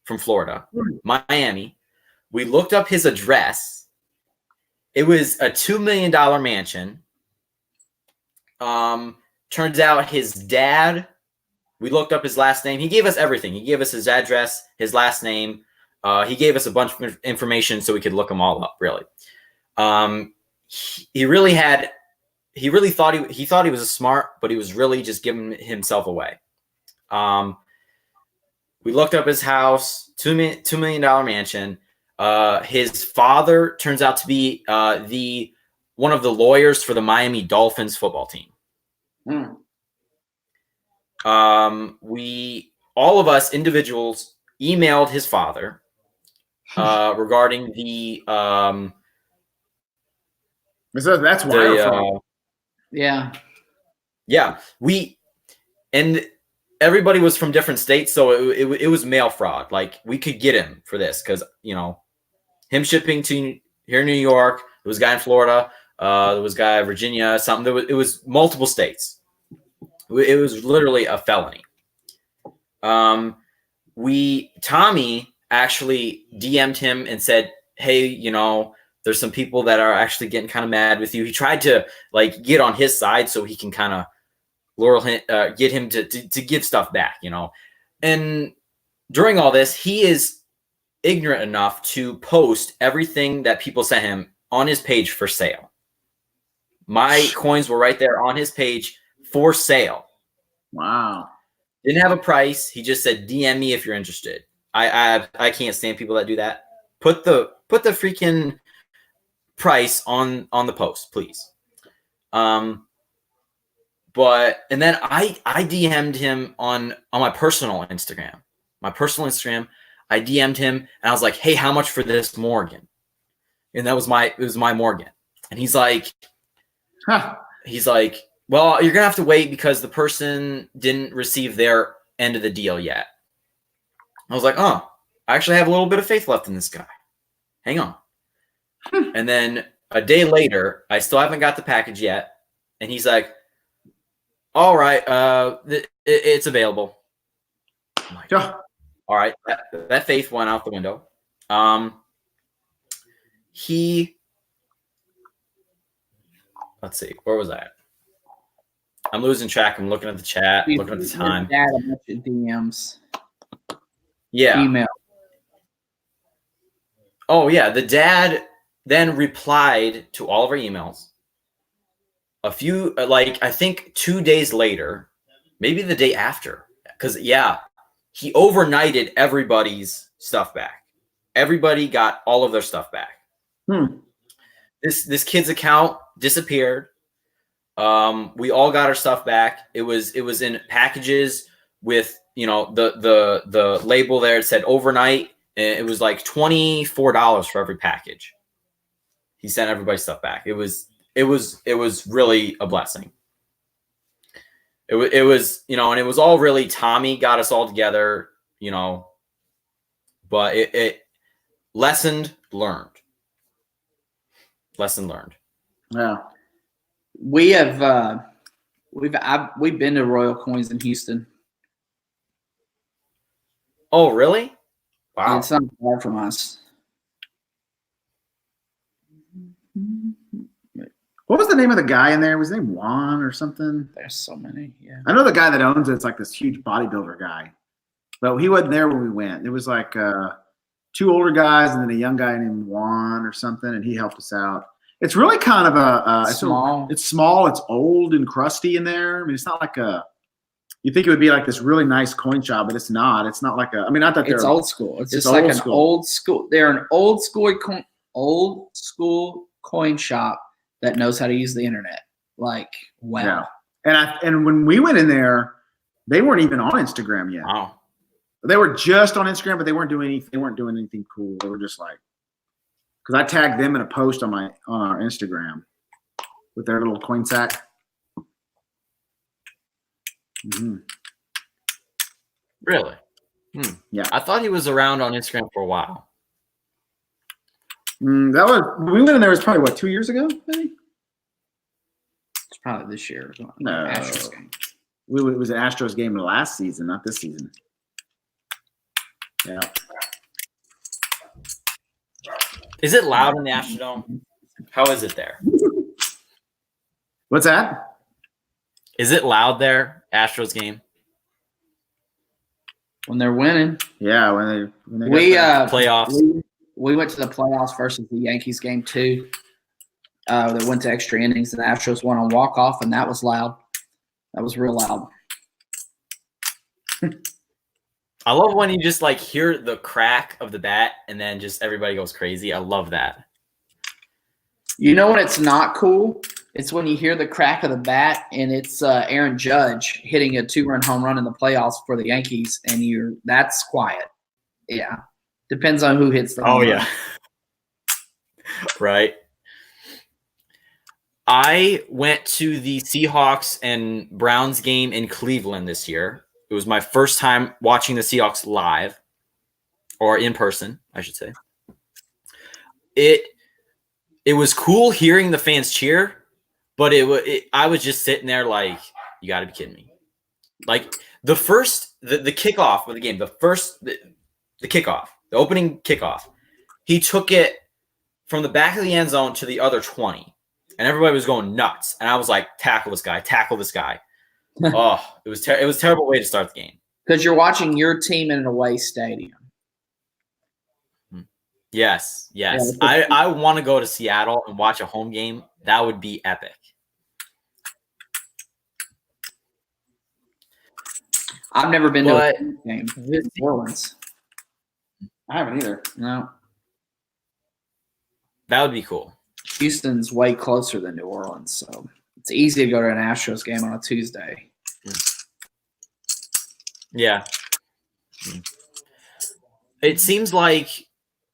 from Florida, Miami. We looked up his address. It was a $2 million mansion. Turns out his dad, we looked up his last name. He gave us everything. He gave us his address, his last name. He gave us a bunch of information so we could look them all up, really. He really thought he was a smart, but he was really just giving himself away. We looked up his house, $2 million mansion. His father turns out to be one of the lawyers for the Miami Dolphins football team. All of us individuals emailed his father regarding the that's wire yeah. And everybody was from different states, so it was mail fraud. Like, we could get him for this because, you know, him shipping to here in New York. There was a guy in Florida. There was a guy in Virginia. Something. It was multiple states. It was literally a felony. Tommy actually DM'd him and said, hey, you know, there's some people that are actually getting kind of mad with you. He tried to like get on his side so he can kind of get him to give stuff back, you know. And during all this, he is ignorant enough to post everything that people sent him on his page for sale. My coins were right there on his page for sale. Wow. Didn't have a price. He just said, DM me if you're interested. I can't stand people that do that. Put the freaking price on the post, please. But and then I DM'd him on my personal Instagram. I DM'd him and I was like, hey, how much for this Morgan? And it was my Morgan. And he's like, well, you're gonna have to wait because the person didn't receive their end of the deal yet. I was like, oh, I actually have a little bit of faith left in this guy. Hang on. And then a day later, I still haven't got the package yet. And he's like, all right, it's available. I'm like, all right, that faith went out the window. Let's see, where was I at? I'm losing track. I'm looking at the chat, looking at the time. Dad, a bunch of DMs. Yeah. Email. Oh, yeah. The dad then replied to all of our emails. A few, I think 2 days later, maybe the day after. Because, yeah, he overnighted everybody's stuff back. Everybody got all of their stuff back. This kid's account disappeared. We all got our stuff back. It was in packages with, the label there. It said overnight. And it was like $24 for every package. He sent everybody's stuff back. It was really a blessing. It was, and it was all really Tommy got us all together, but it lesson learned. Yeah. We have we've been to Royal Coins in Houston. Oh, really? Wow. It's not far from us. What was the name of the guy in there? Was his name Juan or something? There's so many. Yeah. I know the guy that owns it. It's like this huge bodybuilder guy, but he wasn't there when we went. It was like 2 older guys and then a young guy named Juan or something, and he helped us out. It's really kind of small. It's small. It's old and crusty in there. I mean, it's not like you think it would be like this really nice coin shop, but it's not. It's not like not that it's old school. It's just like an old school. They're an old school coin shop that knows how to use the internet. Like, wow. Yeah. And when we went in there, they weren't even on Instagram yet. Wow. They were just on Instagram, but they weren't doing anything cool. They were just like, because I tagged them in a post on our Instagram with their little coin sack. Mm-hmm. Really? Yeah. I thought he was around on Instagram for a while. We went in there. Was probably 2 years ago, maybe. It's probably this year. No, Astros game. It was an Astros game last season, not this season. Yeah. Is it loud in the Astrodome? How is it there? What's that? Is it loud there? Astros game. When they're winning. Yeah, when they playoffs. We went to the playoffs versus the Yankees game too. That went to extra innings, and the Astros won on walk-off, and that was loud. That was real loud. I love when you just hear the crack of the bat, and then just everybody goes crazy. I love that. You know when it's not cool? It's when you hear the crack of the bat, and it's Aaron Judge hitting a 2-run home run in the playoffs for the Yankees, and that's quiet. Yeah. Depends on who hits the home run. Yeah. Right. I went to the Seahawks and Browns game in Cleveland this year. It was my first time watching the Seahawks live, or in person, I should say. It was cool hearing the fans cheer, but I was just sitting there like, you got to be kidding me. Like the kickoff of the game, the kickoff. The opening kickoff, he took it from the back of the end zone to the other 20, and everybody was going nuts. And I was like, tackle this guy. Oh, it was a terrible way to start the game. Because you're watching your team in an away stadium. Yes. Yeah, I want to go to Seattle and watch a home game. That would be epic. I've never been to a game. New Orleans. I haven't either. No. That would be cool. Houston's way closer than New Orleans, so it's easy to go to an Astros game on a Tuesday. Yeah. it seems like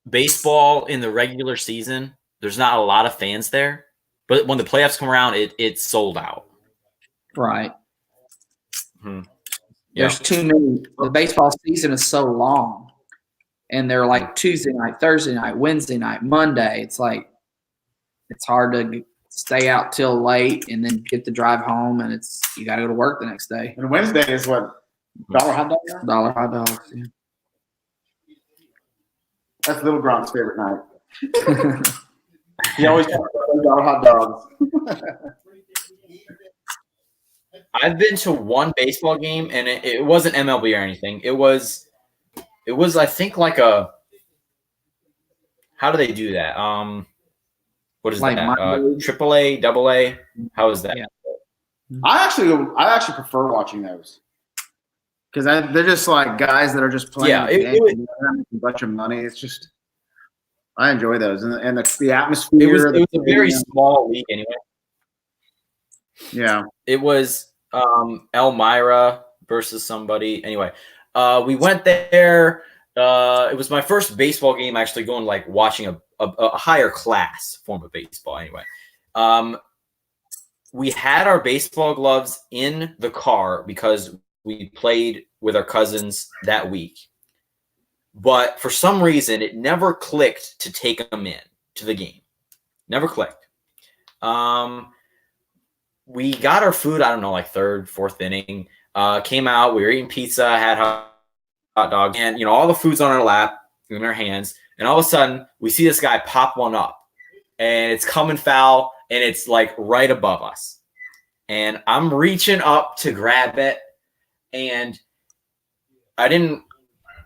baseball in the regular season, there's not a lot of fans there, but when the playoffs come around, it's sold out. Right. Hmm. There's too many. The baseball season is so long, and they're like Tuesday night, Thursday night, Wednesday night, Monday. It's like it's hard to stay out till late and then get the drive home, and you got to go to work the next day. And Wednesday is what? Dollar hot dogs? $1 hot dogs. Yeah. That's Little Gronk's favorite night. He always talks about dollar hot dogs. I've been to one baseball game, and it wasn't MLB or anything. It was I think like a. How do they do that? What is Like that? AAA, AA? How is that? Yeah. I actually prefer watching those because they're just like guys that are just playing. Yeah, a bunch of money. It's just I enjoy those and the atmosphere. It was a very small league anyway. Yeah, it was Elmira versus somebody. Anyway, we went there. It was my first baseball game actually going like watching a higher class form of baseball. Anyway, we had our baseball gloves in the car because we played with our cousins that week. But for some reason, it never clicked to take them in to the game. Never clicked. We got our food, I don't know, like third, fourth inning. Came out, we were eating pizza, had hot dog, and all the food's on our lap, in our hands. And all of a sudden, we see this guy pop one up, and it's coming foul, and it's like right above us. And I'm reaching up to grab it, and I didn't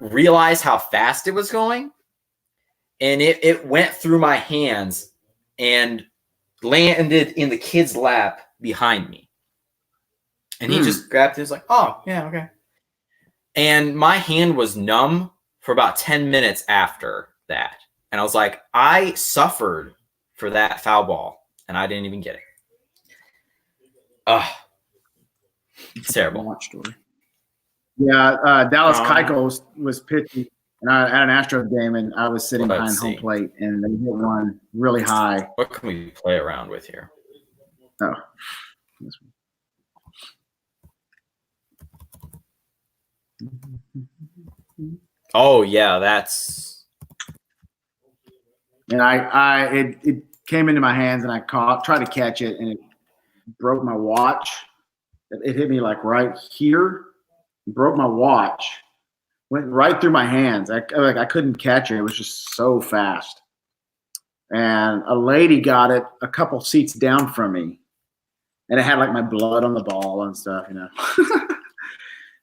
realize how fast it was going, and it went through my hands and landed in the kid's lap behind me. And he just grabbed it. He was like, oh, yeah, okay. And my hand was numb for about 10 minutes after that. And I was like, I suffered for that foul ball, and I didn't even get it. It's terrible. Watch story. Yeah, Dallas Keuchel was pitching, and I had an Astros game, and I was sitting behind home plate, and they hit one really high. What can we play around with here? Oh. Oh yeah, that's. And it came into my hands, and I tried to catch it, and it broke my watch. It hit me like right here. Broke my watch, went right through my hands. I couldn't catch it. It was just so fast. And a lady got it a couple seats down from me, and it had like my blood on the ball and stuff,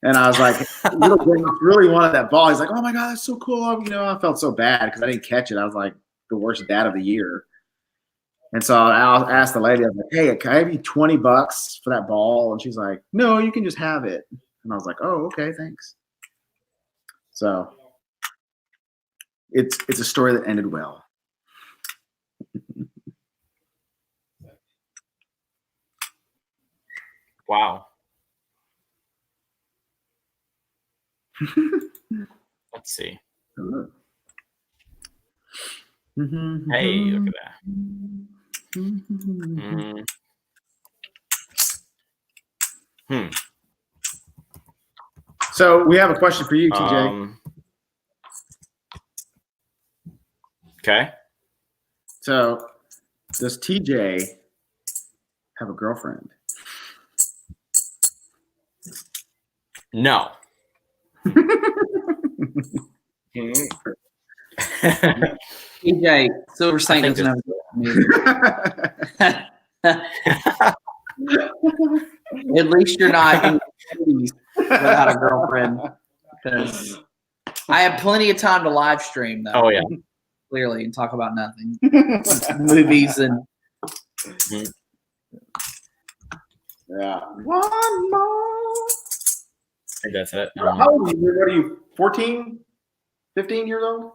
And I was like, little Dennis really wanted that ball. He's like, oh my God, that's so cool. I felt so bad because I didn't catch it. I was like the worst dad of the year. And so I asked the lady, I was like, hey, can I have you $20 for that ball? And she's like, no, you can just have it. And I was like, oh, okay, thanks. So it's a story that ended well. Wow. Let's see. Hey, look at that. So we have a question for you, TJ. Okay. So does TJ have a girlfriend? TJ, No. Silver Saint doesn't have a At least you're not in the 80s without a girlfriend. Because I have plenty of time to live stream, though. Oh, yeah. Clearly, and talk about nothing. Movies and. Yeah. One more. I think that's it. How old are you? What are you, 14, 15 years old?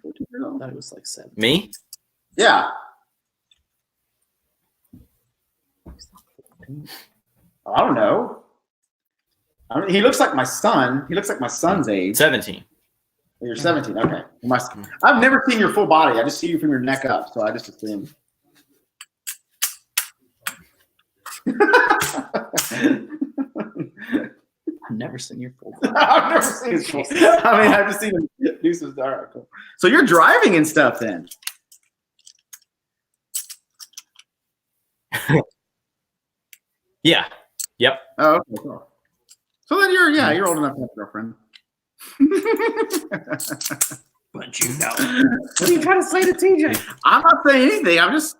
14 years old? I thought it was like 7. Me? Yeah. I don't know. He looks like my son. He looks like my son's age. 17. You're 17. Okay. I've never seen your full body. I just see you from your neck up, so I just assume. I've never seen your full body. I've never seen his full. I mean, I've just seen him do some stuff. Cool. So you're driving and stuff then. Yeah. Yep. Oh, okay, cool. So then you're old enough to have a girlfriend. But you know. What are you trying to say to TJ? I'm not saying anything. I'm just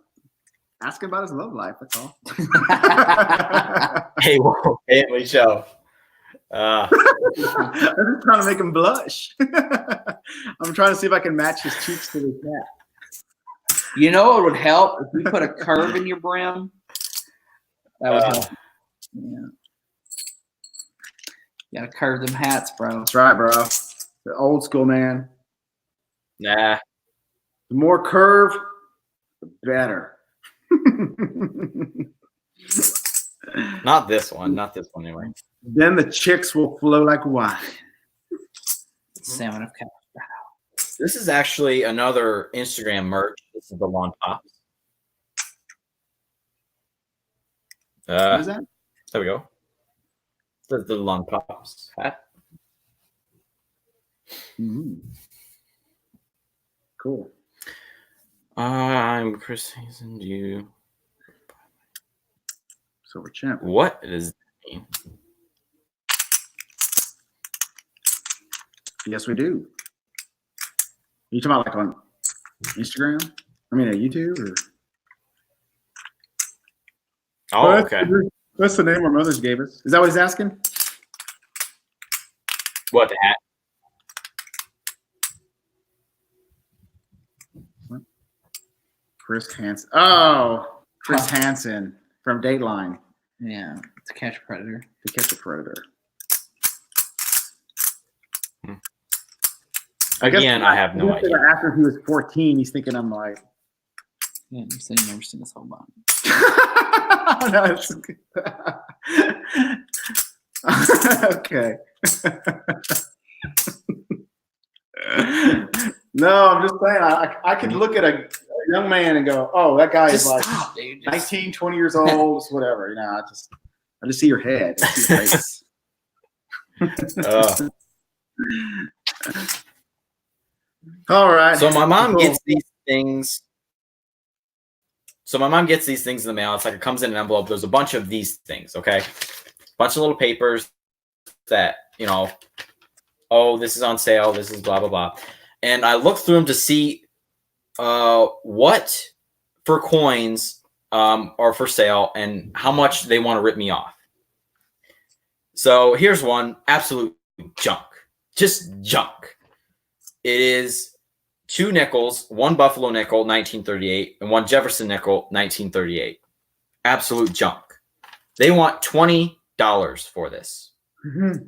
asking about his love life. That's all. Hey, whoa, family show. I'm just trying to make him blush. I'm trying to see if I can match his cheeks to his hat. You know what would help if we put a curve in your brim? That would help. Yeah. You gotta curve them hats, bro. That's right, bro. The old school man. Nah. The more curve, the better. Not this one. Not this one anyway. Then the chicks will flow like wine. Salmon of Canaseraga. This is actually another Instagram merch. This is the Lawn Pops. What is that? There we go. This is the Lawn Pops hat. Mm-hmm. Cool. I'm Chris and you. Silver Chimp. What does that mean? Yes, we do. You talking about like on Instagram? I mean, at YouTube or? Oh, okay. That's the name our mothers gave us. Is that what he's asking? What, the hat? What? Chris Hansen. Oh, Chris Hansen from Dateline. Yeah, to catch a predator. To catch a predator. Again, I have no idea. After he was 14, he's thinking I'm like. Yeah, you said you've never seen this whole body. No, it's good. Okay. No, I'm just saying, I could look at a young man and go, oh, that guy is like stop, dude. 19, 20 years old, just whatever. You know, I just see your head. I see your face. All right. So my mom gets these things. So my mom gets these things in the mail. It's like it comes in an envelope. There's a bunch of these things, okay? Bunch of little papers that, you know, oh, this is on sale. This is blah, blah, blah. And I look through them to see what for coins are for sale and how much they want to rip me off. So here's one. Absolute junk. Just junk. It is 2 nickels, 1 Buffalo nickel, 1938, and 1 Jefferson nickel, 1938. Absolute junk. They want $20 for this. Mm-hmm.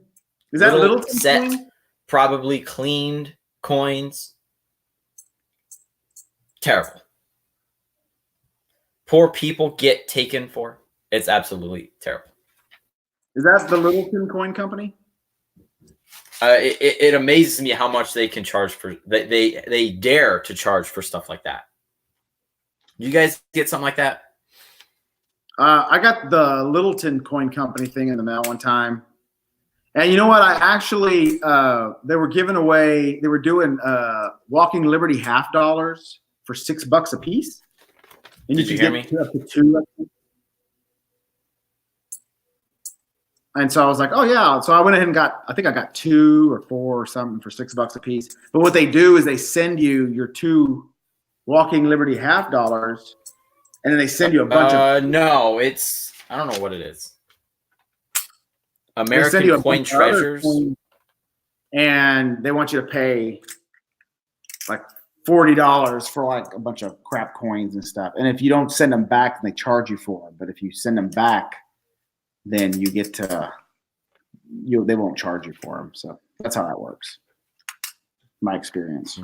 Is that little set, probably cleaned coins? Terrible. Poor people get taken for. It's absolutely terrible. Is that the Littleton Coin Company? It amazes me how much they can charge for. They dare to charge for stuff like that. You guys get something like that? I got the Littleton Coin Company thing in the mail one time, and you know what? I actually they were giving away. They were doing Walking Liberty half dollars for $6 a piece. And Did you hear me? Up to 2. And so I was like, oh yeah. So I went ahead and I think I got 2 or 4 or something for $6 a piece. But what they do is they send you your 2 Walking Liberty half dollars, and then they send you a bunch of. No, it's I don't know what it is. American Coin Treasures. And they want you to pay like $40 for like a bunch of crap coins and stuff. And if you don't send them back, then they charge you for them. But if you send them back, then you get to they won't charge you for them. So that's how that works. My experience.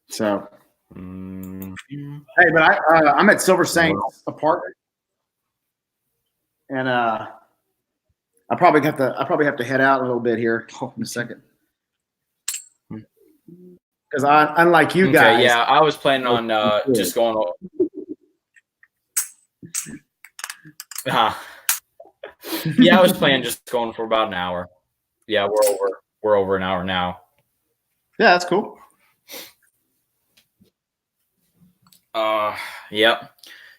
So, hey, but I'm at Silver Saint's apartment, and I probably have to head out a little bit here in a second. Because unlike you guys. Okay, yeah, I was planning on just going. Yeah, I was planning just going for about an hour. Yeah, we're over an hour now. Yeah, that's cool. Yep.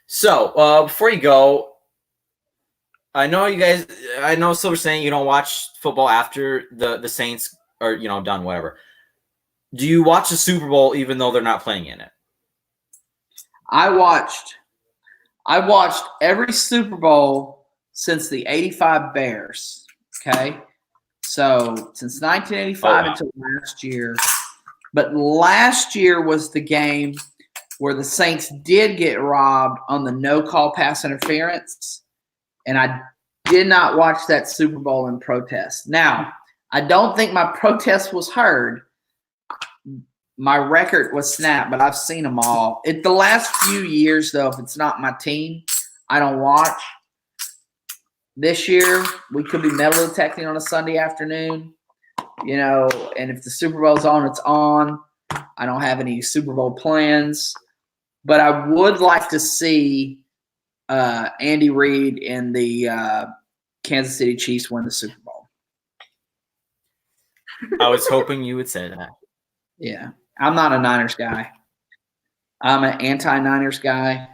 So, before you go, I know Silver saying you don't watch football after the Saints are, done, whatever. Do you watch the Super Bowl even though they're not playing in it? I watched every Super Bowl since the 85 Bears. Okay. So since 1985 until last year. But last year was the game where the Saints did get robbed on the no-call pass interference. And I did not watch that Super Bowl in protest. Now, I don't think my protest was heard. My record was snapped, but I've seen them all. The last few years, though, if it's not my team, I don't watch. This year, we could be metal detecting on a Sunday afternoon, and if the Super Bowl's on, it's on. I don't have any Super Bowl plans, but I would like to see Andy Reid and the Kansas City Chiefs win the Super Bowl. I was hoping you would say that. Yeah. I'm not a Niners guy. I'm an anti-Niners guy.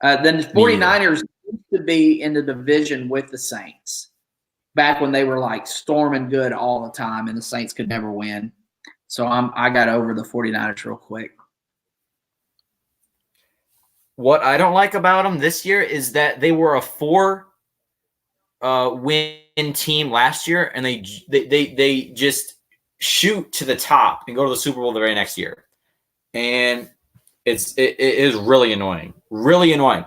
Then the 49ers used to be in the division with the Saints back when they were like storming good all the time and the Saints could never win. So I got over the 49ers real quick. What I don't like about them this year is that they were a 4 win team last year, and they just shoot to the top and go to the Super Bowl the very next year. And it is really annoying. Really annoying.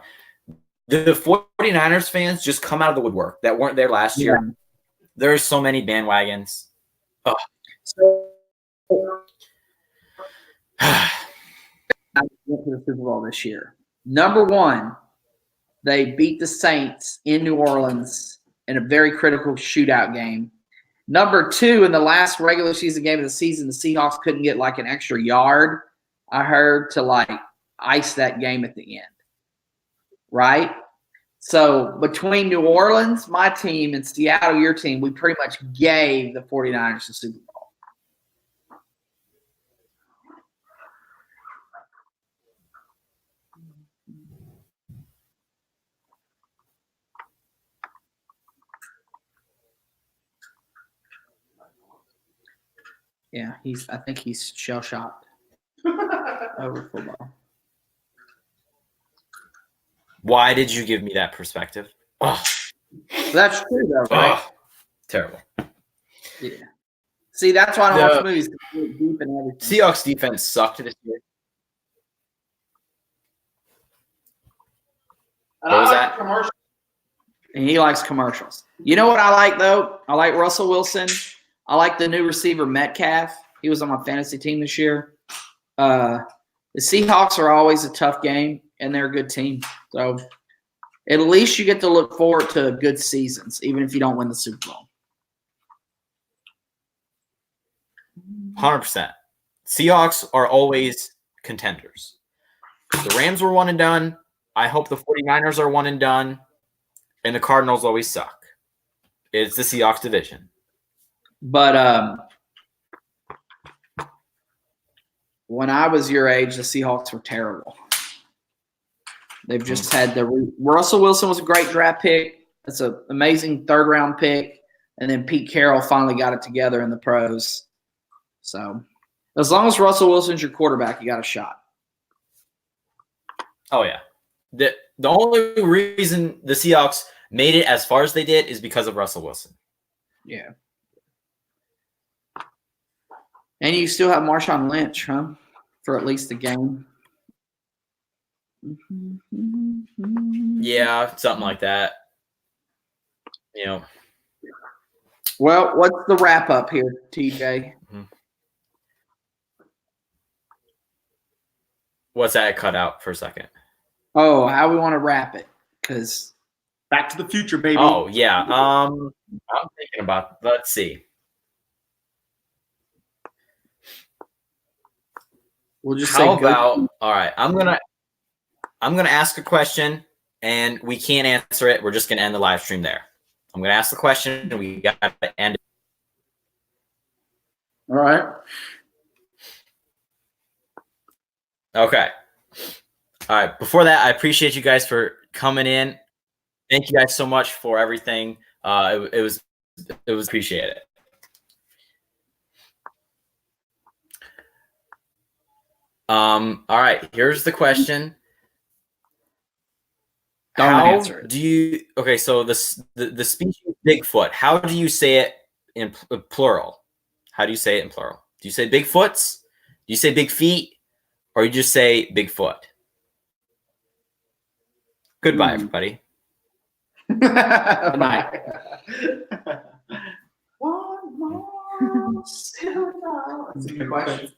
The 49ers fans just come out of the woodwork that weren't there last year. There's so many bandwagons. Oh. I went to the Super Bowl this year. Number one, they beat the Saints in New Orleans in a very critical shootout game. Number two, in the last regular season game of the season, the Seahawks couldn't get like an extra yard, I heard, to like ice that game at the end. Right? So between New Orleans, my team, and Seattle, your team, we pretty much gave the 49ers the Super Bowl. Yeah, I think he's shell-shocked over football. Why did you give me that perspective? Oh. That's true, though, right? Oh, terrible. Yeah. See, that's why I don't watch movies. Deep and everything. Seahawks defense sucked this year. What was that? Commercials. And he likes commercials. You know what I like, though? I like Russell Wilson. I like the new receiver, Metcalf. He was on my fantasy team this year. The Seahawks are always a tough game, and they're a good team. So at least you get to look forward to good seasons, even if you don't win the Super Bowl. 100%. Seahawks are always contenders. The Rams were one and done. I hope the 49ers are one and done. And the Cardinals always suck. It's the Seahawks division. But when I was your age, the Seahawks were terrible. They've just had Russell Wilson was a great draft pick. That's an amazing third-round pick. And then Pete Carroll finally got it together in the pros. So as long as Russell Wilson's your quarterback, you got a shot. Oh, yeah. The only reason the Seahawks made it as far as they did is because of Russell Wilson. Yeah. And you still have Marshawn Lynch, huh? For at least a game. Yeah, something like that. You know. Well, what's the wrap up here, TJ? What's that cut out for a second? Oh, how we want to wrap it? Because Back to the Future, baby. Oh yeah. I'm thinking about. Let's see. We'll just How say about? All right. I'm gonna ask a question, and we can't answer it. We're just gonna end the live stream there. I'm gonna ask the question, and we got to end it. All right. Okay. All right. Before that, I appreciate you guys for coming in. Thank you guys so much for everything. It was appreciated. All right. Here's the question. Don't How answer it. do you? Okay. So the species Bigfoot. How do you say it in plural? How do you say it in plural? Do you say Bigfoots? Do you say big feet? Or you just say Bigfoot? Goodbye, everybody. Good night. One more. That's a good question.